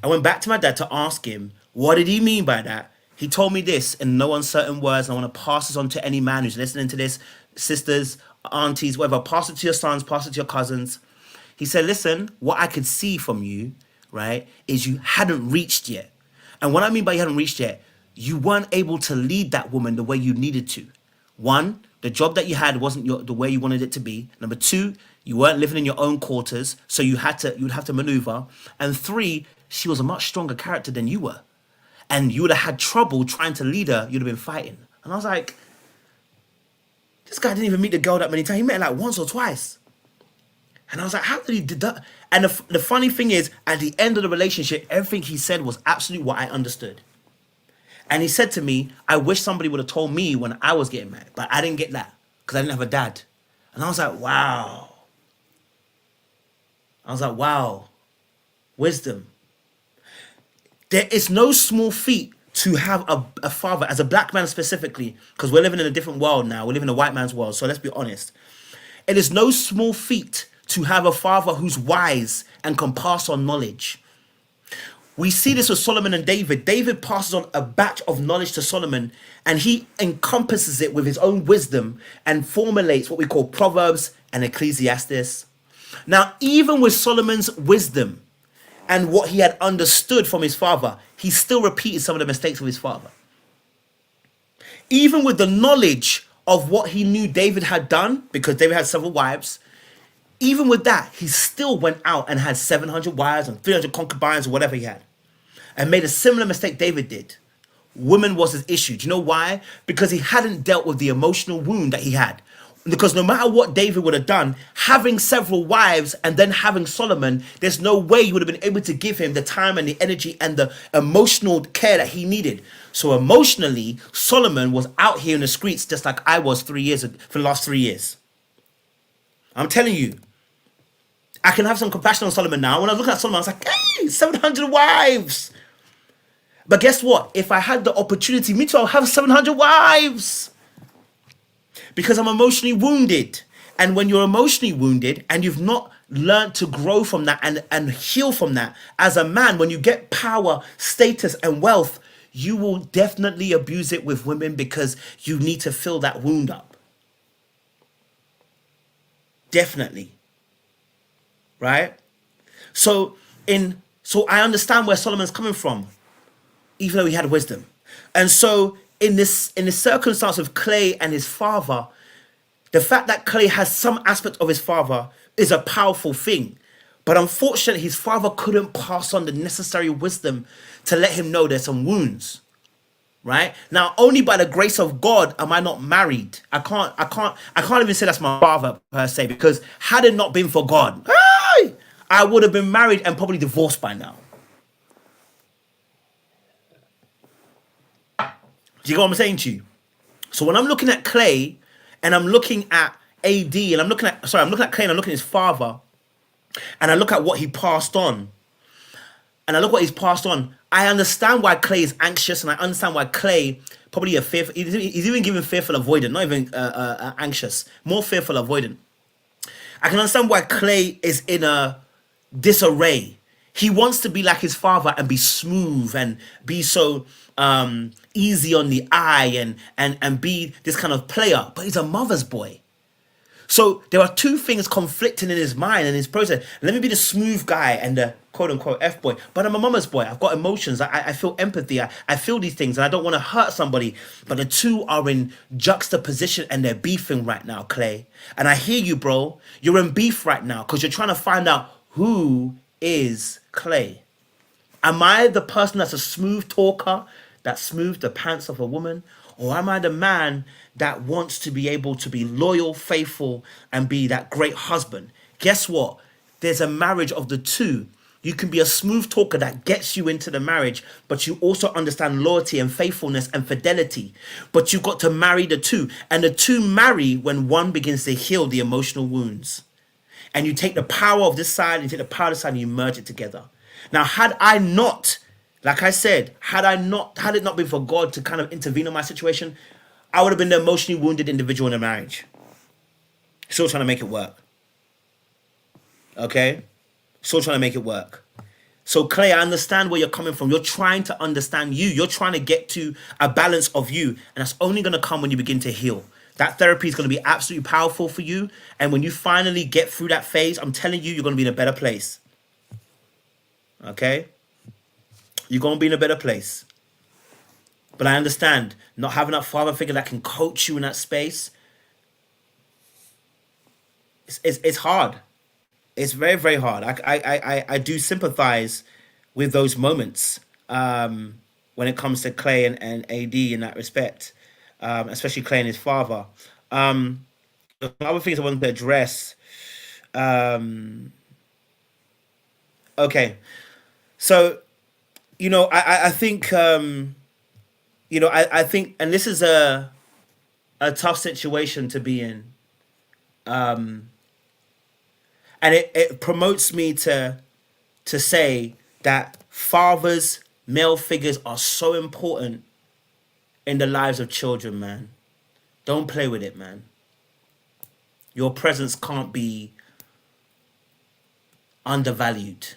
I went back to my dad to ask him, what did he mean by that? He told me this in no uncertain words, and I want to pass this on to any man who's listening to this, sisters, aunties, whatever. Pass it to your sons, pass it to your cousins. He said, listen, what I could see from you, right, is you hadn't reached yet. And what I mean by you hadn't reached yet, you weren't able to lead that woman the way you needed to. One, the job that you had wasn't the way you wanted it to be. Number two, you weren't living in your own quarters, so you'd have to maneuver. And three, she was a much stronger character than you were. And you would have had trouble trying to lead her. You'd have been fighting. And I was like, this guy didn't even meet the girl that many times. He met her like once or twice. And I was like, how did he do that? And the funny thing is, at the end of the relationship, everything he said was absolutely what I understood. And he said to me, I wish somebody would have told me when I was getting married. But I didn't get that because I didn't have a dad. And I was like, wow. Wisdom. There is no small feat to have a father, as a black man specifically, because we're living in a different world now. We live in a white man's world, so let's be honest. It is no small feat to have a father who's wise and can pass on knowledge. We see this with Solomon and David. David passes on a batch of knowledge to Solomon, and he encompasses it with his own wisdom and formulates what we call Proverbs and Ecclesiastes. Now, even with Solomon's wisdom and what he had understood from his father, he still repeated some of the mistakes of his father. Even with the knowledge of what he knew David had done, because David had several wives, even with that, he still went out and had 700 wives and 300 concubines or whatever he had, and made a similar mistake David did. Women was his issue. Do you know why? Because he hadn't dealt with the emotional wound that he had. Because no matter what David would have done, having several wives and then having Solomon, there's no way you would have been able to give him the time and the energy and the emotional care that he needed. So emotionally, Solomon was out here in the streets just like I was 3 years ago, for the last 3 years. I'm telling you, I can have some compassion on Solomon now. When I was looking at Solomon, I was like, hey, 700 wives. But guess what? If I had the opportunity, me too, I'll have 700 wives. Because I'm emotionally wounded. And when you're emotionally wounded and you've not learned to grow from that and heal from that, as a man, when you get power, status, and wealth, you will definitely abuse it with women because you need to fill that wound up. Definitely. Right? So I understand where Solomon's coming from, even though he had wisdom. And so in the circumstance of Clay and his father, the fact that Clay has some aspect of his father is a powerful thing. But unfortunately, his father couldn't pass on the necessary wisdom to let him know there's some wounds. Right? Now, only by the grace of God am I not married. I can't even say that's my father per se, because had it not been for God, I would have been married and probably divorced by now. Do you get what I'm saying to you? So when I'm looking at Clay and I'm looking at AD and I'm looking at Clay and I'm looking at his father and I look at what he passed on and I look what he's passed on, I understand why Clay is anxious, and I understand why Clay probably he's even giving fearful avoidant, not even anxious, more fearful avoidant. I can understand why Clay is in a disarray. He wants to be like his father and be smooth and be so easy on the eye and be this kind of player, but he's a mother's boy. So there are two things conflicting in his mind and his process. Let me be the smooth guy and the quote unquote F boy, but I'm a mama's boy. I've got emotions. I feel empathy. I feel these things and I don't want to hurt somebody. But the two are in juxtaposition and they're beefing right now, Clay. And I hear you, bro. You're in beef right now because you're trying to find out who is Clay. Am I the person that's a smooth talker that smooths the pants of a woman? Or am I the man that wants to be able to be loyal, faithful, and be that great husband? Guess what? There's a marriage of the two. You can be a smooth talker that gets you into the marriage, but you also understand loyalty and faithfulness and fidelity. But you've got to marry the two. And the two marry when one begins to heal the emotional wounds. And you take the power of this side, and you take the power of this side, and you merge it together. Now, had I not, like I said, had it not been for God to kind of intervene in my situation, I would have been the emotionally wounded individual in a marriage. Still trying to make it work. Okay? Still trying to make it work. So Clay, I understand where you're coming from. You're trying to understand you. You're trying to get to a balance of you. And that's only going to come when you begin to heal. That therapy is going to be absolutely powerful for you. And when you finally get through that phase, I'm telling you, you're going to be in a better place. Okay? You're going to be in a better place. But I understand not having that father figure that can coach you in that space. It's hard. It's very, very hard. I do sympathize with those moments when it comes to Clay and AD in that respect, especially Clay and his father. The other things I wanted to address. Okay. So, I think, I think, and this is a tough situation to be in. And it promotes me to say that fathers, male figures are so important in the lives of children, man. Don't play with it, man. Your presence can't be undervalued.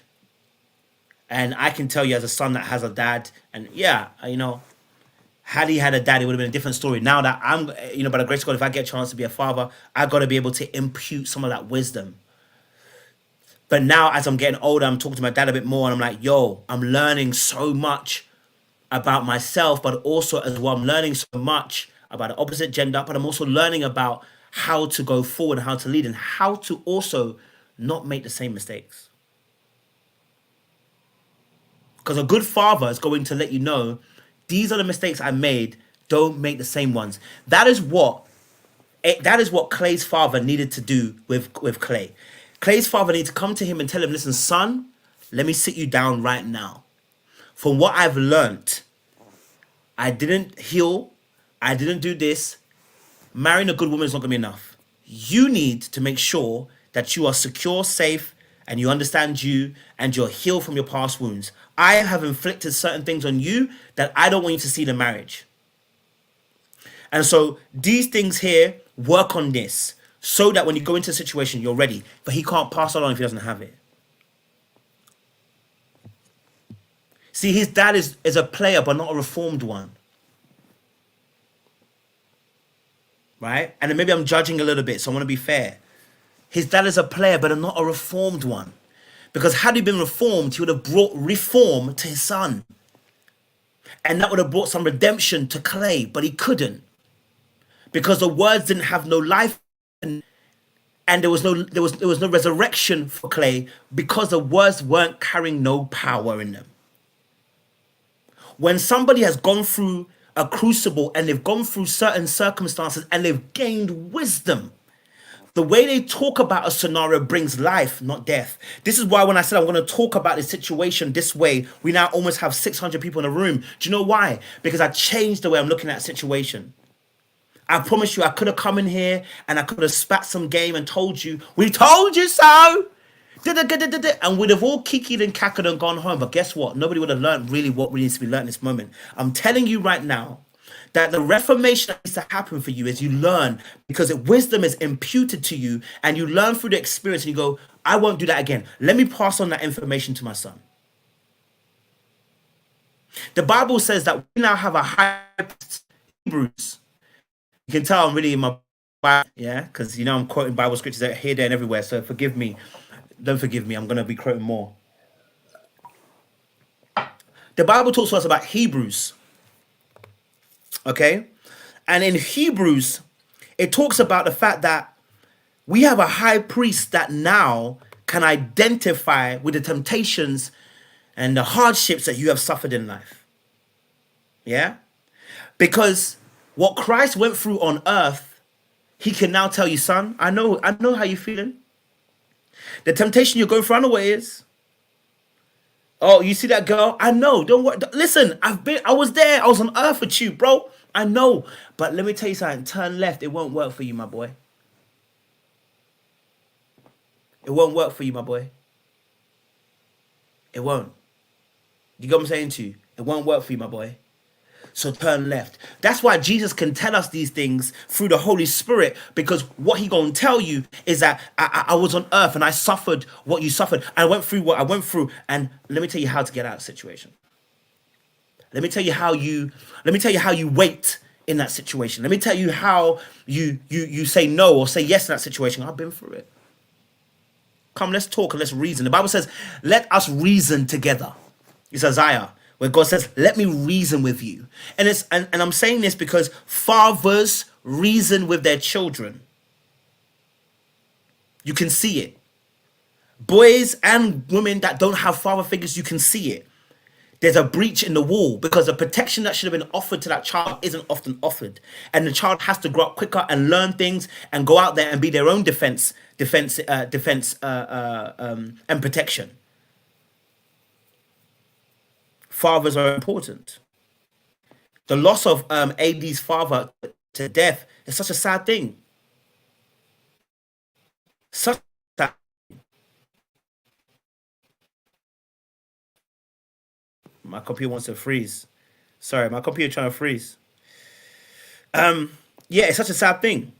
And I can tell you as a son that has a dad, and yeah, had he had a dad, it would have been a different story. Now that I'm, by the grace of God, if I get a chance to be a father, I got to be able to impute some of that wisdom. But now as I'm getting older, I'm talking to my dad a bit more and I'm like, yo, I'm learning so much about myself, but also as well, I'm learning so much about the opposite gender, but I'm also learning about how to go forward, how to lead, and how to also not make the same mistakes. Because a good father is going to let you know these are the mistakes I made. Don't make the same ones. That is what Clay's father needed to do with Clay. Clay's father needed to come to him and tell him, listen, son, let me sit you down right now. From what I've learned, I didn't heal. I didn't do this. Marrying a good woman is not going to be enough. You need to make sure that you are secure, safe, and you understand you and you're healed from your past wounds. I have inflicted certain things on you that I don't want you to see in the marriage. And so these things here, work on this so that when you go into a situation, you're ready. But he can't pass it on if he doesn't have it. See, his dad is a player, but not a reformed one. Right? And then maybe I'm judging a little bit, so I want to be fair. His dad is a player, but not a reformed one. Because had he been reformed, he would have brought reform to his son. And that would have brought some redemption to Clay, but he couldn't. Because the words didn't have no life, and there was no resurrection for Clay because the words weren't carrying no power in them. When somebody has gone through a crucible and they've gone through certain circumstances and they've gained wisdom, the way they talk about a scenario brings life, not death. This is why when I said I'm going to talk about this situation this way, we now almost have 600 people in the room. Do you know why? Because I changed the way I'm looking at a situation. I promise you, I could have come in here and I could have spat some game and told you, we told you so. And we'd have all kikied and cackled and gone home. But guess what? Nobody would have learned really what really needs to be learned in this moment. I'm telling you right now that the reformation that needs to happen for you is you learn because wisdom is imputed to you and you learn through the experience and you go, I won't do that again. Let me pass on that information to my son. The Bible says that we now have a high priest, Hebrews. You can tell I'm really in my Bible, yeah, because you know I'm quoting Bible scriptures here, there, and everywhere. So forgive me. Don't forgive me. I'm going to be quoting more. The Bible talks to us about Hebrews. Okay? And in Hebrews, it talks about the fact that we have a high priest that now can identify with the temptations and the hardships that you have suffered in life. Yeah? Because what Christ went through on earth, he can now tell you, son, I know how you're feeling. The temptation you're going through, I know what it is. Oh, you see that girl? I know. Don't worry. Listen, I was there. I was on earth with you, bro. I know. But let me tell you something. Turn left. It won't work for you, my boy. It won't work for you, my boy. It won't. You get what I'm saying to you? It won't work for you, my boy. So turn left. That's why Jesus can tell us these things through the Holy Spirit, because what he gonna tell you is that I was on earth and I suffered what you suffered. I went through what I went through, and let me tell you how to get out of the situation. Let me tell you how you wait in that situation. Let me tell you how you say no or say yes in that situation. I've been through it. Come, let's talk and let's reason. The Bible says, let us reason together. It's Isaiah, where God says, let me reason with you. And I'm saying this because fathers reason with their children. You can see it. Boys and women that don't have father figures, you can see it. There's a breach in the wall because the protection that should have been offered to that child isn't often offered. And the child has to grow up quicker and learn things and go out there and be their own defense and protection. Fathers are important. The loss of AD's father to death is such a sad thing. Such a sad. My computer wants to freeze. Sorry, my computer trying to freeze. Yeah, it's such a sad thing.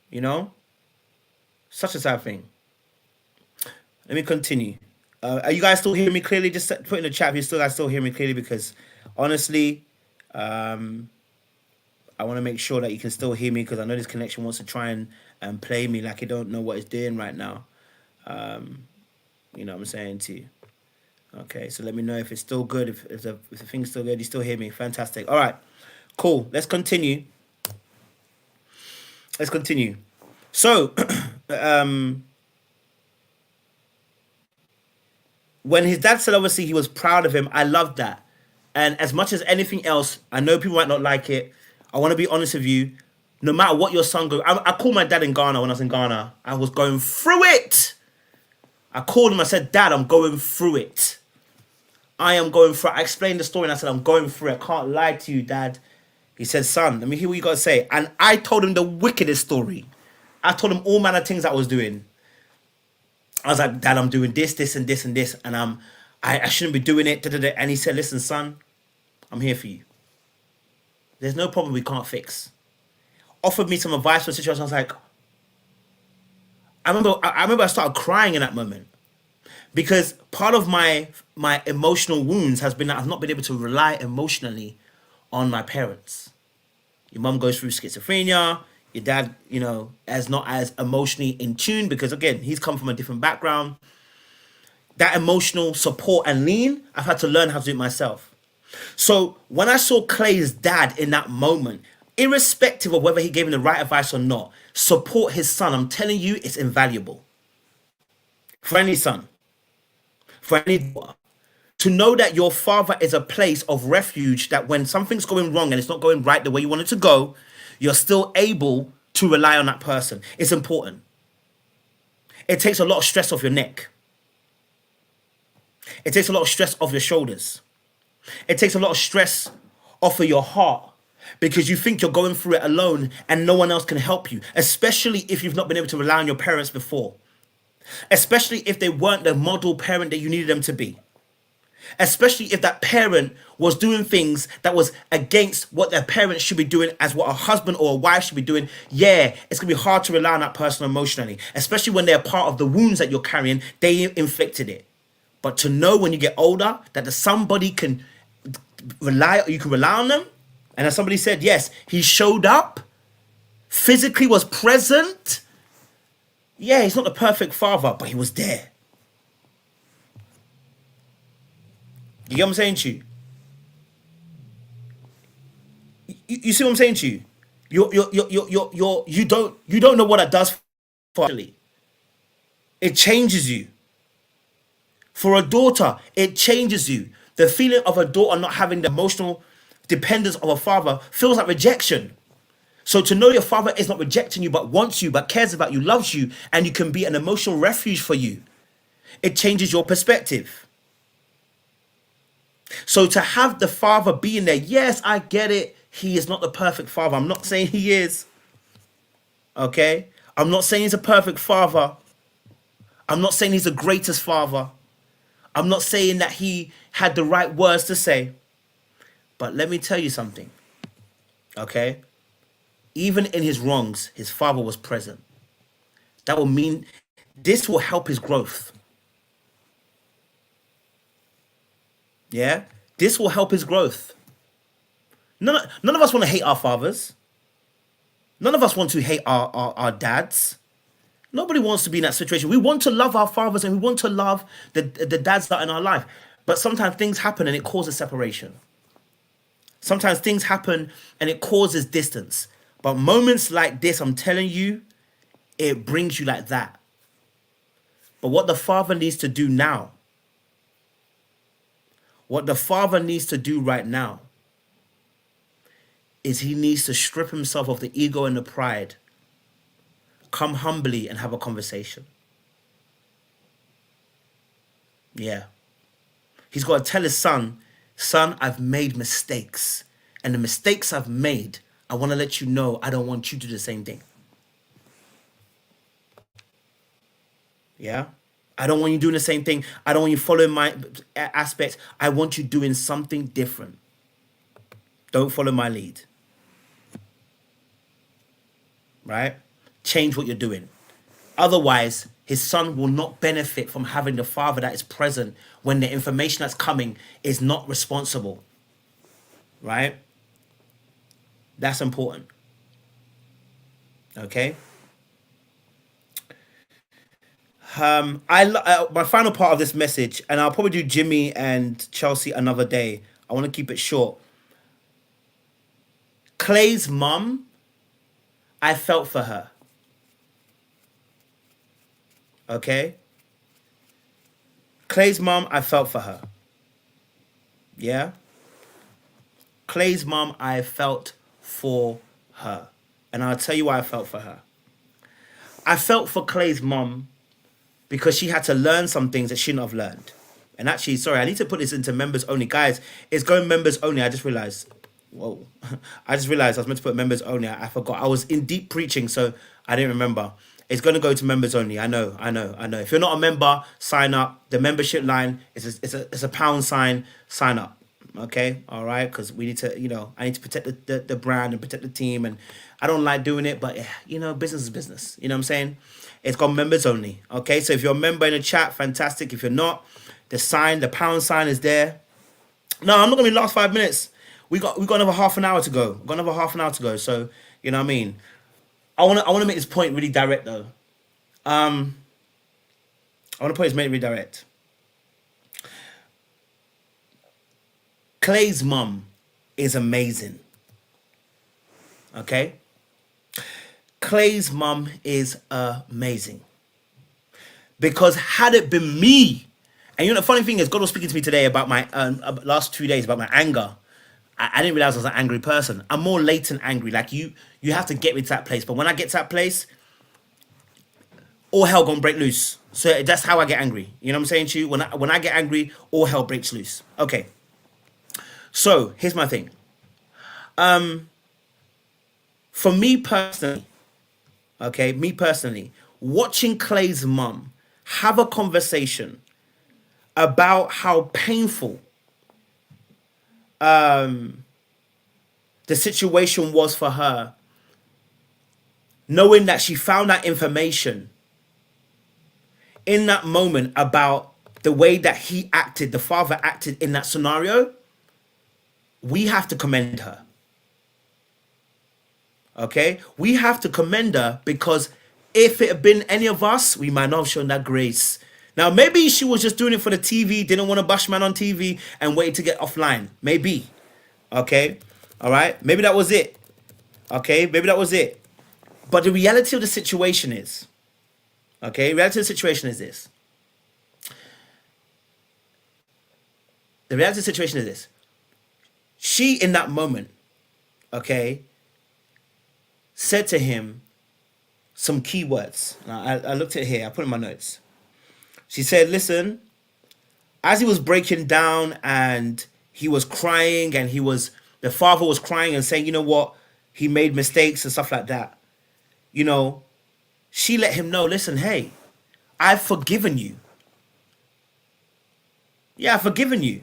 You know? Such a sad thing. Let me continue. Are you guys still hearing me clearly? Just put in the chat if you still guys still hear me clearly, because honestly, I want to make sure that you can still hear me, because I know this connection wants to try and play me like it don't know what it's doing right now. You know what I'm saying to you. Okay, so let me know if it's still good. If the thing's still good, you still hear me. Fantastic. All right, Cool. Let's continue. Let's continue. So, when his dad said obviously he was proud of him, I loved that. And as much as anything else, I know people might not like it. I want to be honest with you. No matter what your son goes, I called my dad in Ghana when I was in Ghana. I was going through it. I called him. I said, Dad, I'm going through it. I am going through it. I explained the story and I said, I'm going through it. I can't lie to you, Dad. He said, son, let me hear what you got to say. And I told him the wickedest story. I told him all manner of things I was doing. I was like, Dad, I'm doing this, this, and this, and this, and I shouldn't be doing it. Da, da, da. And he said, listen, son, I'm here for you. There's no problem we can't fix. Offered me some advice for the situation. I was like, I remember I started crying in that moment because part of my emotional wounds has been that I've not been able to rely emotionally on my parents. Your mum goes through schizophrenia. Your dad, as not as emotionally in tune because again, he's come from a different background. That emotional support and lean, I've had to learn how to do it myself. So when I saw Clay's dad in that moment, irrespective of whether he gave him the right advice or not, support his son. I'm telling you, it's invaluable. For any son, for any daughter, to know that your father is a place of refuge, that when something's going wrong and it's not going right the way you want it to go, you're still able to rely on that person. It's important. It takes a lot of stress off your neck. It takes a lot of stress off your shoulders. It takes a lot of stress off of your heart because you think you're going through it alone and no one else can help you, especially if you've not been able to rely on your parents before, especially if they weren't the model parent that you needed them to be, especially if that parent was doing things that was against what their parents should be doing as what a husband or a wife should be doing. Yeah, it's going to be hard to rely on that person emotionally, especially when they're part of the wounds that you're carrying. They inflicted it. But to know when you get older that there's somebody you can rely on them. And as somebody said, yes, he showed up, physically was present. Yeah, he's not the perfect father, but he was there. You get what I'm saying to you? You see what I'm saying to you? You don't know what that does for you. It changes you. For a daughter, it changes you. The feeling of a daughter not having the emotional dependence of a father feels like rejection. So to know your father is not rejecting you, but wants you, but cares about you, loves you, and you can be an emotional refuge for you, it changes your perspective. So to have the father being there, yes, I get it. He is not the perfect father. I'm not saying he is. Okay? I'm not saying he's a perfect father. I'm not saying he's the greatest father. I'm not saying that he had the right words to say. But let me tell you something. Okay? Even in his wrongs, his father was present. That will mean this will help his growth. Yeah? This will help his growth. None of us want to hate our fathers. None of us want to hate our dads. Nobody wants to be in that situation. We want to love our fathers and we want to love the dads that are in our life. But sometimes things happen and it causes separation. Sometimes things happen and it causes distance. But moments like this, I'm telling you, it brings you like that. But what the father needs to do now, what the father needs to do right now, is he needs to strip himself of the ego and the pride, come humbly and have a conversation. Yeah. He's got to tell his son, I've made mistakes. And the mistakes I've made, I want to let you know I don't want you to do the same thing. Yeah? I don't want you doing the same thing. I don't want you following my aspects. I want you doing something different. Don't follow my lead. Right? Change what you're doing. Otherwise, his son will not benefit from having the father that is present when the information that's coming is not responsible. Right? That's important. Okay? My final part of this message, and I'll probably do Jimmy and Chelsea another day. I want to keep it short. Clay's mum, I felt for her. Okay? Clay's mum, I felt for her. Yeah? Clay's mum, I felt for her. And I'll tell you why I felt for her. I felt for Clay's mum because she had to learn some things that she shouldn't have learned. And actually, sorry, I need to put this into members only. Guys, it's going members only. I just realized. Whoa. I just realized I was meant to put members only. I forgot. I was in deep preaching, so I didn't remember. It's going to go to members only. I know. If you're not a member, sign up. The membership line is a pound sign. Sign up. Okay? All right? Because we need to, I need to protect the brand and protect the team. And I don't like doing it, but, business is business. You know what I'm saying? It's got members only. Okay? So if you're a member in the chat, fantastic. If you're not, the pound sign is there. No, I'm not going to be the last 5 minutes. We got another half an hour to go. So, you know what I mean? I want to make this point really direct, though. I want to put this really direct. Clay's mum is amazing. Okay? Clay's mum is amazing. Because had it been me, and the funny thing is, God was speaking to me today about my last 2 days about my anger. I didn't realize I was an angry person. I'm more latent angry. Like you have to get me to that place. But when I get to that place, all hell gonna break loose. So that's how I get angry. You know what I'm saying to you? When I get angry, all hell breaks loose. Okay. So here's my thing. For me personally, watching Clay's mum have a conversation about how painful the situation was for her, knowing that she found that information in that moment about the way that the father acted in that scenario, we have to commend her. Okay? We have to commend her because if it had been any of us, we might not have shown that grace. Now, maybe she was just doing it for the TV, didn't want to bash man on TV and wait to get offline. Maybe. Okay? All right? Maybe that was it. Okay? Maybe that was it. But the reality of the situation is, okay? Reality of the situation is this. The reality of the situation is this. She, in that moment, okay, said to him some key words. Now, I looked at it here. I put it in my notes. She said, listen, as he was breaking down and he was crying and the father was crying and saying, you know what, he made mistakes and stuff like that. She let him know, listen, hey, I've forgiven you. Yeah, I've forgiven you.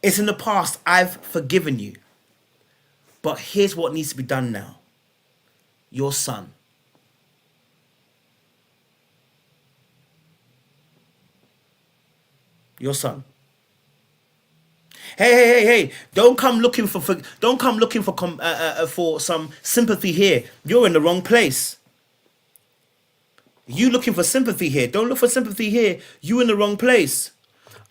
It's in the past. I've forgiven you. But here's what needs to be done now. Your son. Your son. Hey! Don't come looking for some sympathy here. You're in the wrong place. You looking for sympathy here. Don't look for sympathy here. You in the wrong place.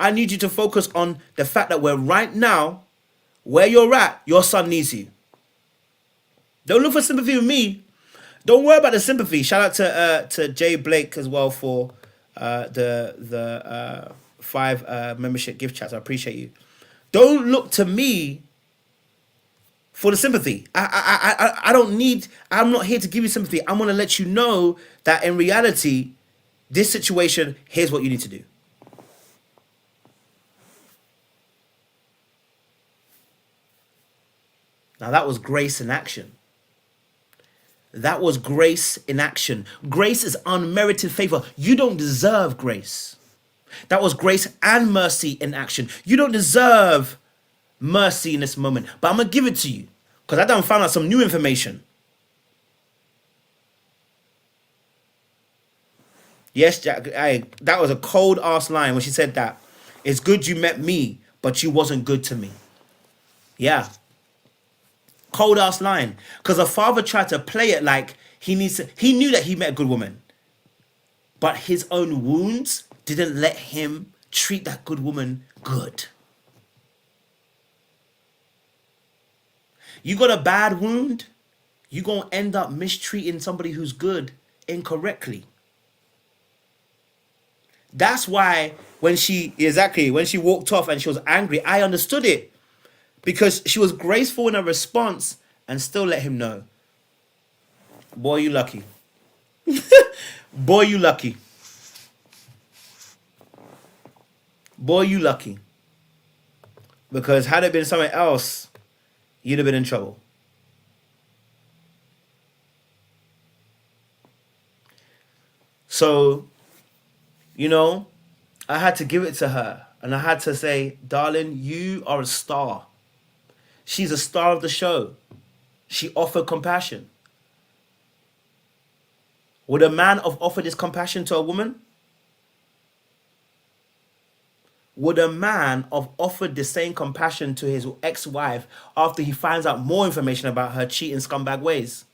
I need you to focus on the fact that right now, where you're at, your son needs you. Don't look for sympathy with me. Don't worry about the sympathy. Shout out to Jay Blake as well for the 5 membership gift chats. I appreciate you. Don't look to me for the sympathy. I don't need. I'm not here to give you sympathy. I'm going to let you know that in reality, this situation, here's what you need to do. Now that was grace in action. That was grace in action. Grace is unmerited favor. You don't deserve grace. That was grace and mercy in action. You don't deserve mercy in this moment, but I'm going to give it to you because I done found out some new information. Yes, Jack, that was a cold ass line when she said that. It's good you met me, but you wasn't good to me. Yeah. Cold ass line. Because the father tried to play it like he knew that he met a good woman. But his own wounds didn't let him treat that good woman good. You got a bad wound, you're going to end up mistreating somebody who's good incorrectly. That's why when she walked off and she was angry, I understood it. Because she was graceful in her response and still let him know. Boy, you lucky. Boy, you lucky. Boy, you lucky. Because had it been something else, you'd have been in trouble. So, I had to give it to her. And I had to say, darling, you are a star. She's a star of the show. She offered compassion. Would a man have offered his compassion to a woman? Would a man have offered the same compassion to his ex-wife after he finds out more information about her cheating scumbag ways?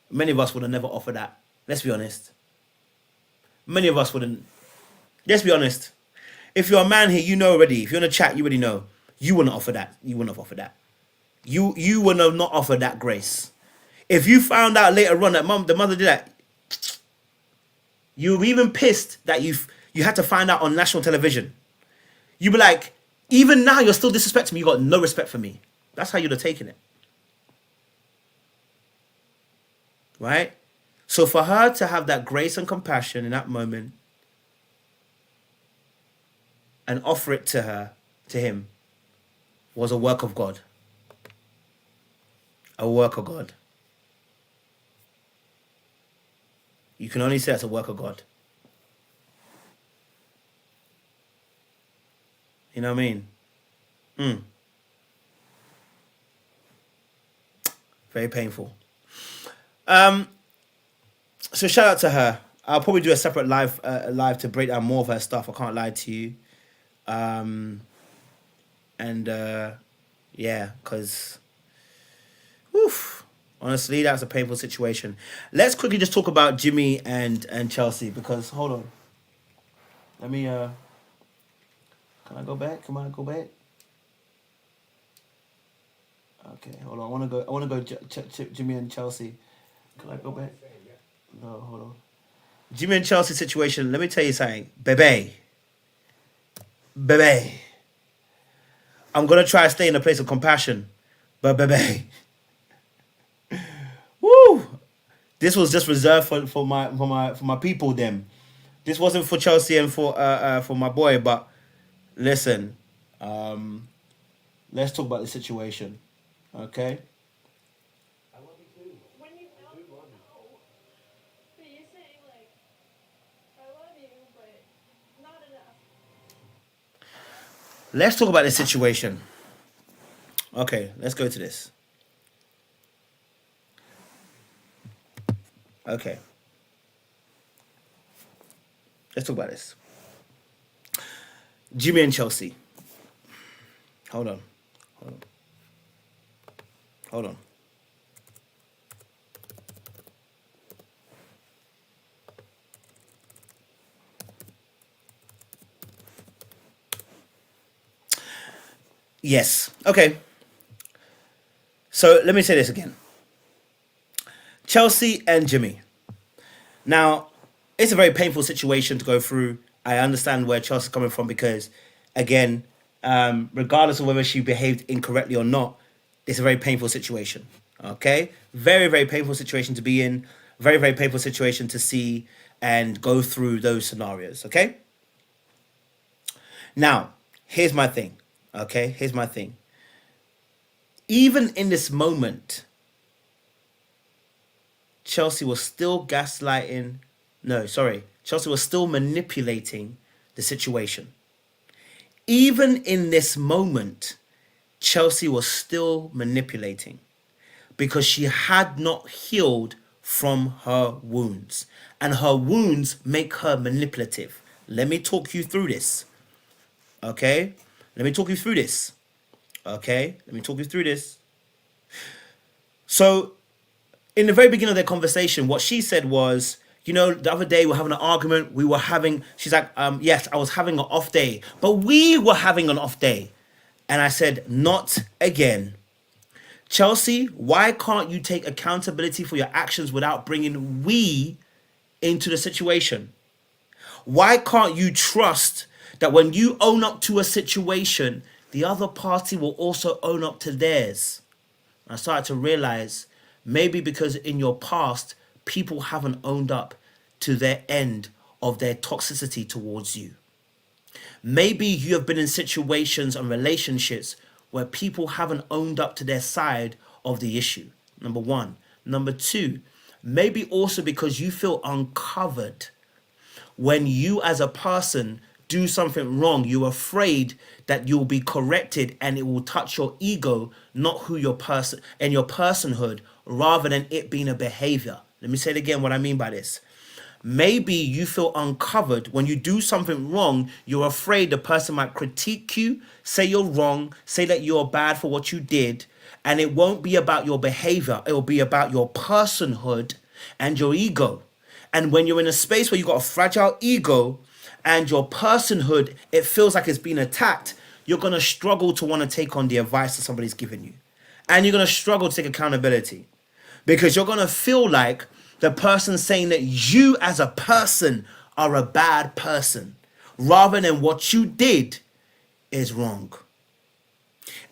Many of us would have never offered that. Let's be honest. Many of us wouldn't. Let's be honest. If you're a man here, you know already. If you're in a chat, you already know. You wouldn't offer that. You wouldn't have offered that. You wouldn't have not offered that grace. If you found out later on that the mother did that, you were even pissed that you had to find out on national television. You'd be like, even now you're still disrespecting me. You got no respect for me. That's how you'd have taken it. Right? So for her to have that grace and compassion in that moment and offer it to him, was a work of God. A work of God. You can only say it's a work of God. You know what I mean? Very painful. So shout out to her. I'll probably do a separate live to break down more of her stuff. I can't lie to you. Yeah, because honestly, that's a painful situation. Let's quickly just talk about Jimmy and Chelsea, because hold on. Let me can I go back? Can I go back? Okay, hold on. I wanna go Jimmy and Chelsea. Can I go back? No, hold on. Jimmy and Chelsea situation, let me tell you something. Baby. I'm gonna try to stay in a place of compassion, but baby, woo! This was just reserved for my people. Them, this wasn't for Chelsea and for my boy. But listen, let's talk about the situation, okay? I love you too. When you I do love you. But you're saying like, I love you, but not enough. Let's talk about the situation. Okay, let's go to this. Okay. Let's talk about this. Jimmy and Chelsea. Hold on. Yes. Okay. So let me say this again. Chelsea and Jimmy. Now, it's a very painful situation to go through. I understand where Chelsea's coming from because, again, regardless of whether she behaved incorrectly or not, it's a very painful situation. Okay? Very, very painful situation to be in. Very, very painful situation to see and go through those scenarios. Okay? Now, here's my thing. Okay? Here's my thing. Even in this moment, Chelsea was still gaslighting. No, sorry. Chelsea was still manipulating the situation. Even in this moment, Chelsea was still manipulating because she had not healed from her wounds. And her wounds make her manipulative. Let me talk you through this. Okay? Let me talk you through this. Okay? Let me talk you through this. So, in the very beginning of their conversation, what she said was, the other day we were having an argument. She's like, yes, I was having an off day. But we were having an off day. And I said, not again. Chelsea, why can't you take accountability for your actions without bringing we into the situation? Why can't you trust that when you own up to a situation, the other party will also own up to theirs? I started to realize maybe because in your past, people haven't owned up to their end of their toxicity towards you. Maybe you have been in situations and relationships where people haven't owned up to their side of the issue. Number one. Number two, maybe also because you feel uncovered when you as a person do something wrong, you're afraid that you'll be corrected and it will touch your ego, not who your person and your personhood, rather than it being a behavior. Let me say it again, what I mean by this. Maybe you feel uncovered when you do something wrong. You're afraid the person might critique you, say you're wrong, say that you're bad for what you did, and it won't be about your behavior. It will be about your personhood and your ego. And when you're in a space where you've got a fragile ego and your personhood, it feels like it's being attacked, you're going to struggle to want to take on the advice that somebody's given you. And you're going to struggle to take accountability because you're going to feel like the person saying that you as a person are a bad person rather than what you did is wrong.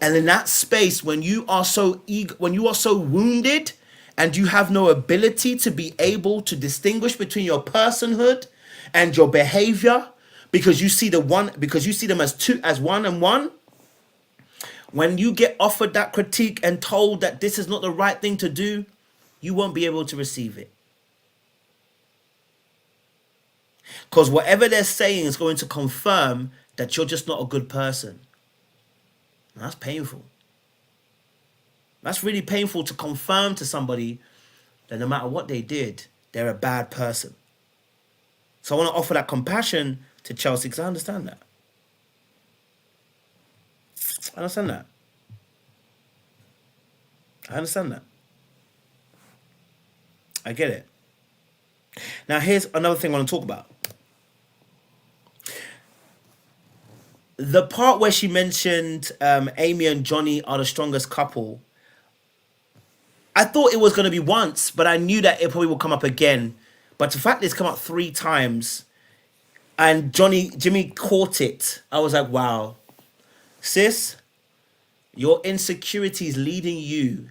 And in that space, when you are so when you are so wounded and you have no ability to be able to distinguish between your personhood and your behavior because you see them as two, as one and one, when you get offered that critique and told that this is not the right thing to do, you won't be able to receive it. Because whatever they're saying is going to confirm that you're just not a good person. And that's painful. That's really painful to confirm to somebody that no matter what they did, they're a bad person. So I want to offer that compassion to Chelsea because I understand that. I understand that. I understand that. I get it. Now here's another thing I want to talk about. The part where she mentioned Amy and Johnny are the strongest couple, I thought it was going to be once, but I knew that it probably will come up again. But the fact it's come up 3 times and Jimmy caught it, I was like, wow. Sis, your insecurity is leading you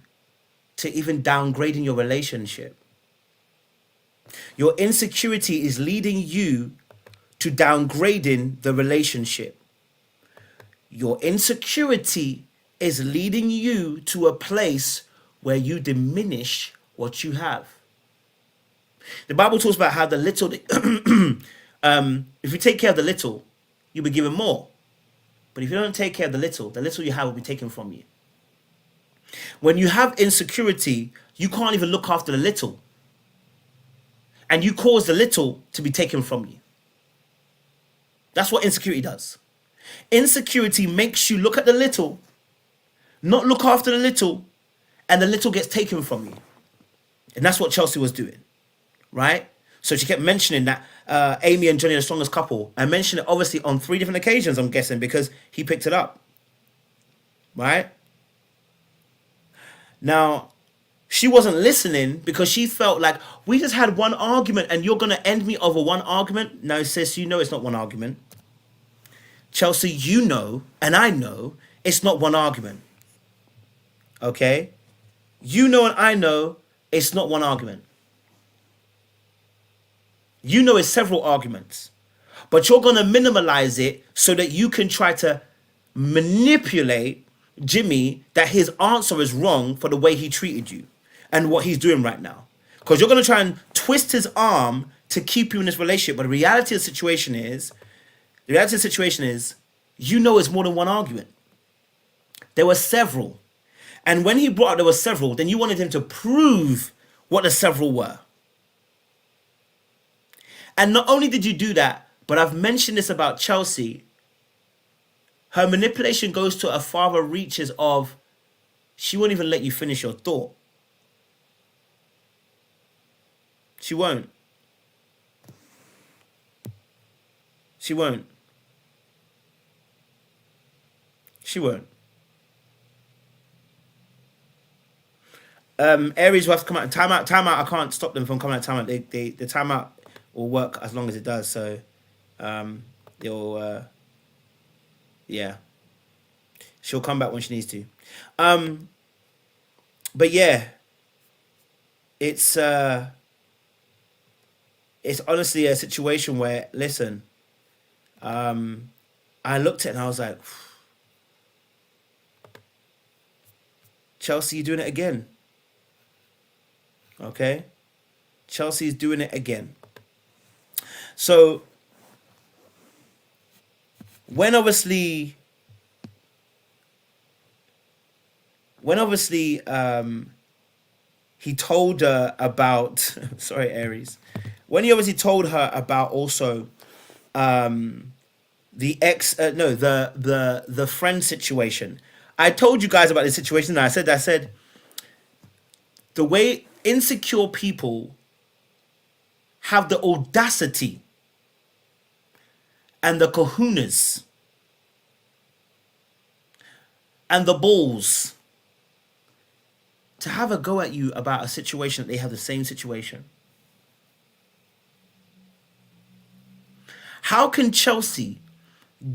to even downgrading your relationship. Your insecurity is leading you to downgrading the relationship. Your insecurity is leading you to a place where you diminish what you have. The Bible talks about how the little, if you take care of the little, you'll be given more. But if you don't take care of the little you have will be taken from you. When you have insecurity, you can't even look after the little. And you cause the little to be taken from you. That's what insecurity does. Insecurity makes you look at the little, not look after the little, and the little gets taken from you. And that's what Chelsea was doing, right? So she kept mentioning that Amy and Johnny are the strongest couple. I mentioned it obviously on 3 different occasions, I'm guessing, because he picked it up, right? Now, she wasn't listening because she felt like we just had one argument and you're going to end me over one argument. No, sis, you know it's not one argument. Chelsea, you know, and I know, it's not one argument. Okay? You know and I know it's not one argument. You know it's several arguments. But you're going to minimalize it so that you can try to manipulate Jimmy that his answer is wrong for the way he treated you and what he's doing right now. Because you're going to try and twist his arm to keep you in this relationship. But the reality of the situation is, you know it's more than one argument. There were several. And when he brought up there were several, then you wanted him to prove what the several were. And not only did you do that, but I've mentioned this about Chelsea. Her manipulation goes to a farther reaches of she won't even let you finish your thought. She won't. She won't. She won't. Aries will have to come out. Timeout. Timeout. I can't stop them from coming out. Timeout. The timeout will work as long as it does. So, they'll yeah, she'll come back when she needs to. Um, but yeah, it's uh, it's honestly a situation where listen, I looked at it and I was like, Chelsea, you doing it again? Okay, Chelsea's doing it again. So when obviously when obviously he told her about sorry Aries, when he obviously told her about also the ex no the friend situation. I told you guys about this situation and I said the way insecure people have the audacity and the kahunas and the balls to have a go at you about a situation that they have the same situation. How can Chelsea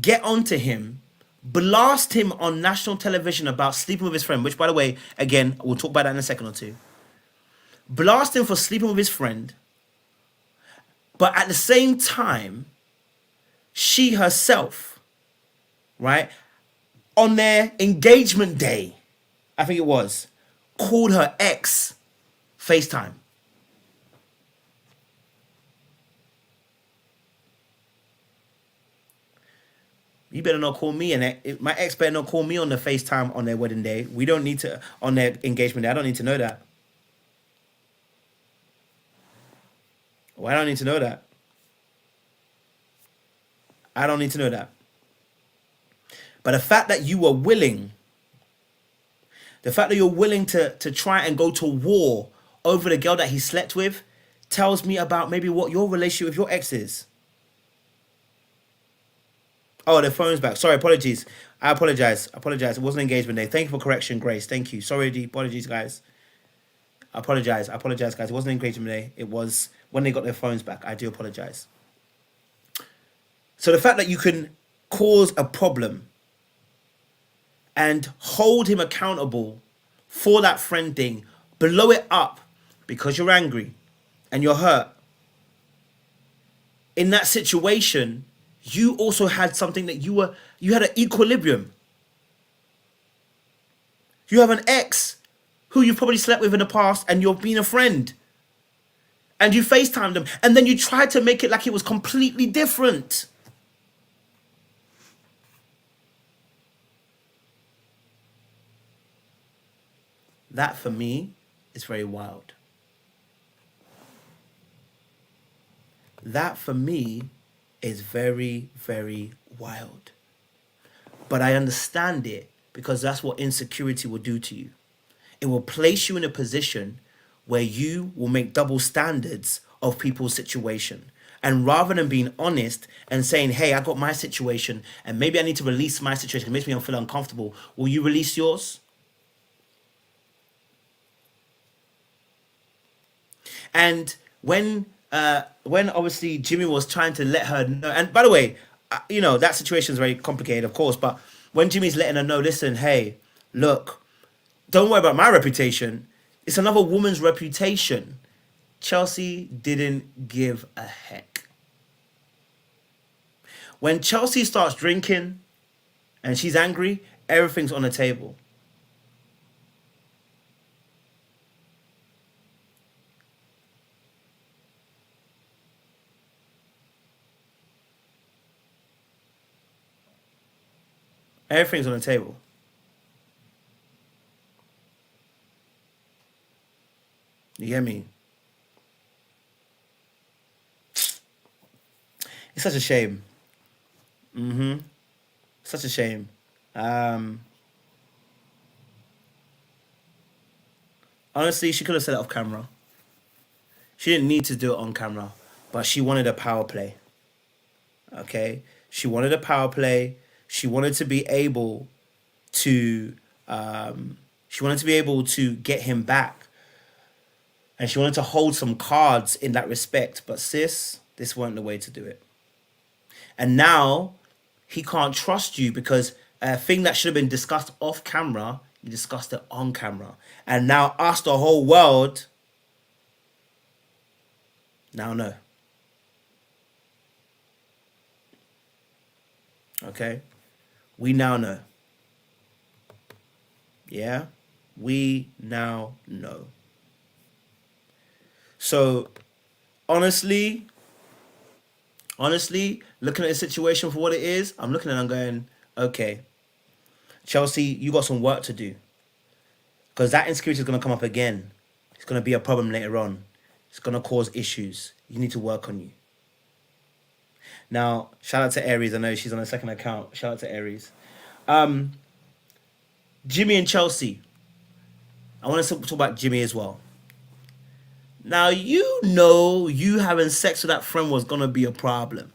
get onto him, blast him on national television about sleeping with his friend, which, by the way, again, we'll talk about that in a second or two. Blast him for sleeping with his friend, but at the same time, she herself, right, on their engagement day, I think it was, called her ex FaceTime. You better not call me, and my ex better not call me on the FaceTime on their wedding day. We don't need to, on their engagement day. I don't need to know that. Well, I don't need to know that. I don't need to know that. But the fact that you were willing, the fact that you're willing to try and go to war over the girl that he slept with, tells me about maybe what your relationship with your ex is. Oh, the phone's back. Sorry, apologies. I apologize. Apologize. It wasn't engagement day. Thank you for correction, Grace. Thank you. Sorry, the apologies, guys. I apologize. I apologize, guys. It wasn't engagement day. It was when they got their phones back. I do apologize. So the fact that you can cause a problem and hold him accountable for that friend thing, blow it up because you're angry and you're hurt. In that situation, you also had something that you had an equilibrium. You have an ex who you probably slept with in the past and you're being a friend. And you FaceTimed them and then you tried to make it like it was completely different. That for me is very wild. That for me is very, very wild. But I understand it because that's what insecurity will do to you. It will place you in a position where you will make double standards of people's situation. And rather than being honest and saying, hey, I got my situation and maybe I need to release my situation, it makes me feel uncomfortable, will you release yours? And when obviously Jimmy was trying to let her know, and by the way, that situation is very complicated, of course, but when Jimmy's letting her know, listen, hey, look, don't worry about my reputation. It's another woman's reputation. Chelsea didn't give a heck. When Chelsea starts drinking and she's angry, everything's on the table. Everything's on the table. You get me? It's such a shame. Such a shame. Um, Honestly, she could have said it off camera. She didn't need to do it on camera, but she wanted a power play. Okay? She wanted a power play. She wanted to be able to she wanted to be able to get him back And she wanted to hold some cards in that respect. But sis, this weren't the way to do it. And now he can't trust you because a thing that should have been discussed off camera, you discussed it on camera. And now us, the whole world, now know. Okay? We now know. Yeah? We now know. So, honestly, looking at the situation for what it is, I'm looking at it and going, okay, Chelsea, you got some work to do. Because that insecurity is going to come up again. It's going to be a problem later on. It's going to cause issues. You need to work on you. Now, shout out to Aries. I know she's on a second account. Shout out to Aries. Jimmy and Chelsea. I want to talk about Jimmy as well. Now, you know you having sex with that friend was going to be a problem.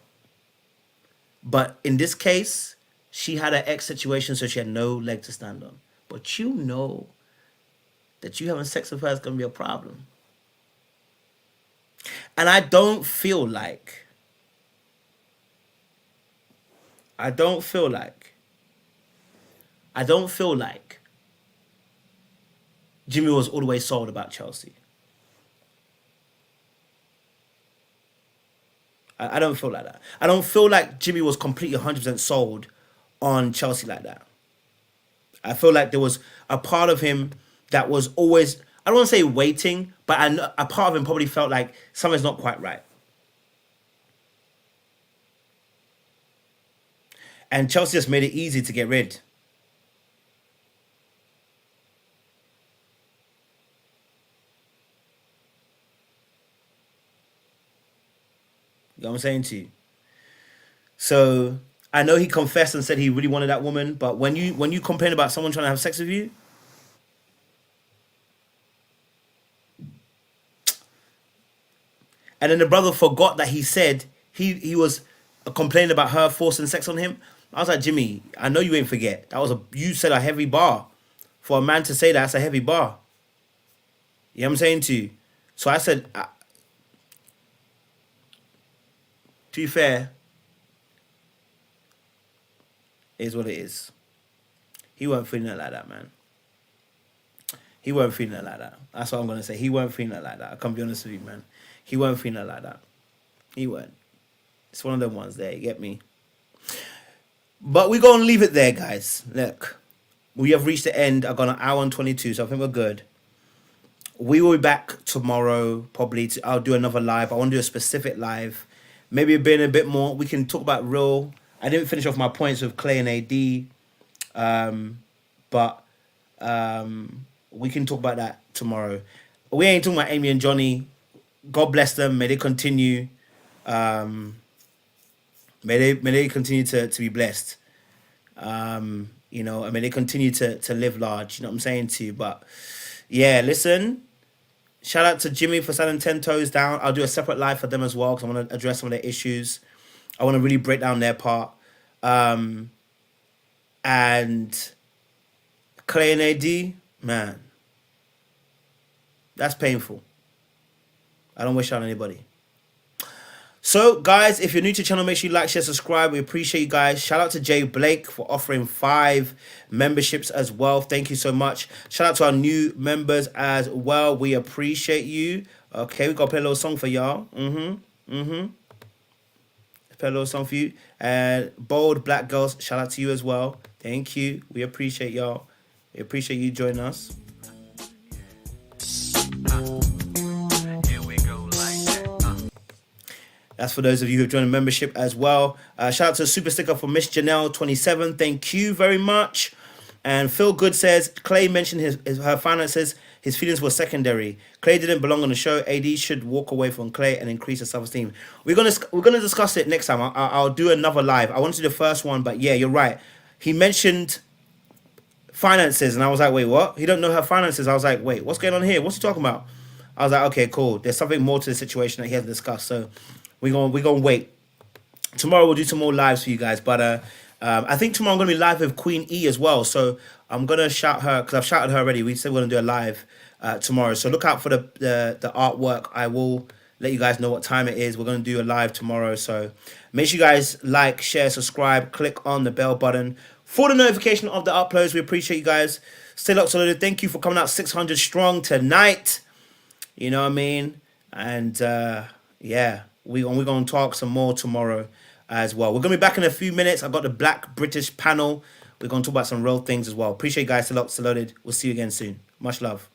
But in this case, she had an ex situation, so she had no leg to stand on. But you know that you having sex with her is going to be a problem. And I don't feel like Jimmy was all the way sold about Chelsea. I don't feel like that. I don't feel like Jimmy was completely 100% sold on Chelsea like that. I feel like there was a part of him that was always, I don't want to say waiting, but a part of him probably felt like something's not quite right. And Chelsea just made it easy to get rid. You know what I'm saying to you? So I know he confessed and said he really wanted that woman, but when you complain about someone trying to have sex with you, and then the brother forgot that he said he was complaining about her forcing sex on him. I was like, Jimmy, I know you ain't forget. You said a heavy bar. For a man to say that's a heavy bar. You know what I'm saying to you? So I said, to be fair, it is what it is. He weren't feeling it like that, man. He weren't feeling it like that. That's what I'm going to say. He weren't feeling it like that. I can't be honest with you, man. He weren't feeling it like that. He weren't. It's one of them ones there, you get me? But we're going to leave it there, guys. Look, we have reached the end. I've got an hour and 22, so I think we're good. We will be back tomorrow, probably. I'll do another live. I want to do a specific live. Maybe being a bit more. We can talk about real. I didn't finish off my points with Clay and AD. But we can talk about that tomorrow. We ain't talking about Amy and Johnny. God bless them. May they continue. May they continue to be blessed. You know, I mean, they continue to live large. You know what I'm saying to you? But yeah, listen. Shout out to Jimmy for selling 10 toes down. I'll do a separate live for them as well because I want to address some of their issues. I want to really break down their part. And Clay and AD, man, that's painful. I don't wish it on anybody. So, guys, if you're new to the channel, make sure you like, share, subscribe. We appreciate you guys. Shout out to Jay Blake for offering 5 memberships as well. Thank you so much. Shout out to our new members as well. We appreciate you. Okay, we got to play a little song for y'all. Play a little song for you. And Bold Black Girls, shout out to you as well. Thank you. We appreciate y'all. We appreciate you joining us. That's for those of you who have joined the membership as well. Shout out to Super Sticker for Miss Janelle27. Thank you very much. And Phil Good says, Clay mentioned her finances. His feelings were secondary. Clay didn't belong on the show. AD should walk away from Clay and increase her self-esteem. We're gonna discuss it next time. I'll do another live. I want to do the first one, but yeah, you're right. He mentioned finances, and I was like, wait, what? He don't know her finances. I was like, wait, what's going on here? What's he talking about? I was like, okay, cool. There's something more to the situation that he hasn't discussed. So we're gonna wait. Tomorrow we'll do some more lives for you guys. But I think tomorrow I'm gonna be live with Queen E as well. So I'm gonna shout her because I've shouted her already. We said we're gonna do a live. tomorrow. So look out for the artwork. I will let you guys know what time it is. We're going to do a live tomorrow. So make sure you guys like, share, subscribe, click on the bell button for the notification of the uploads. We appreciate you guys. Stay locked, loaded. Thank you for coming out 600 strong tonight. You know what I mean? And yeah, we're gonna talk some more tomorrow as well. We're gonna be back in a few minutes. I got the Black British panel. We're gonna talk about some real things as well. Appreciate you guys. Stay locked, stay loaded. We'll see you again soon. Much love.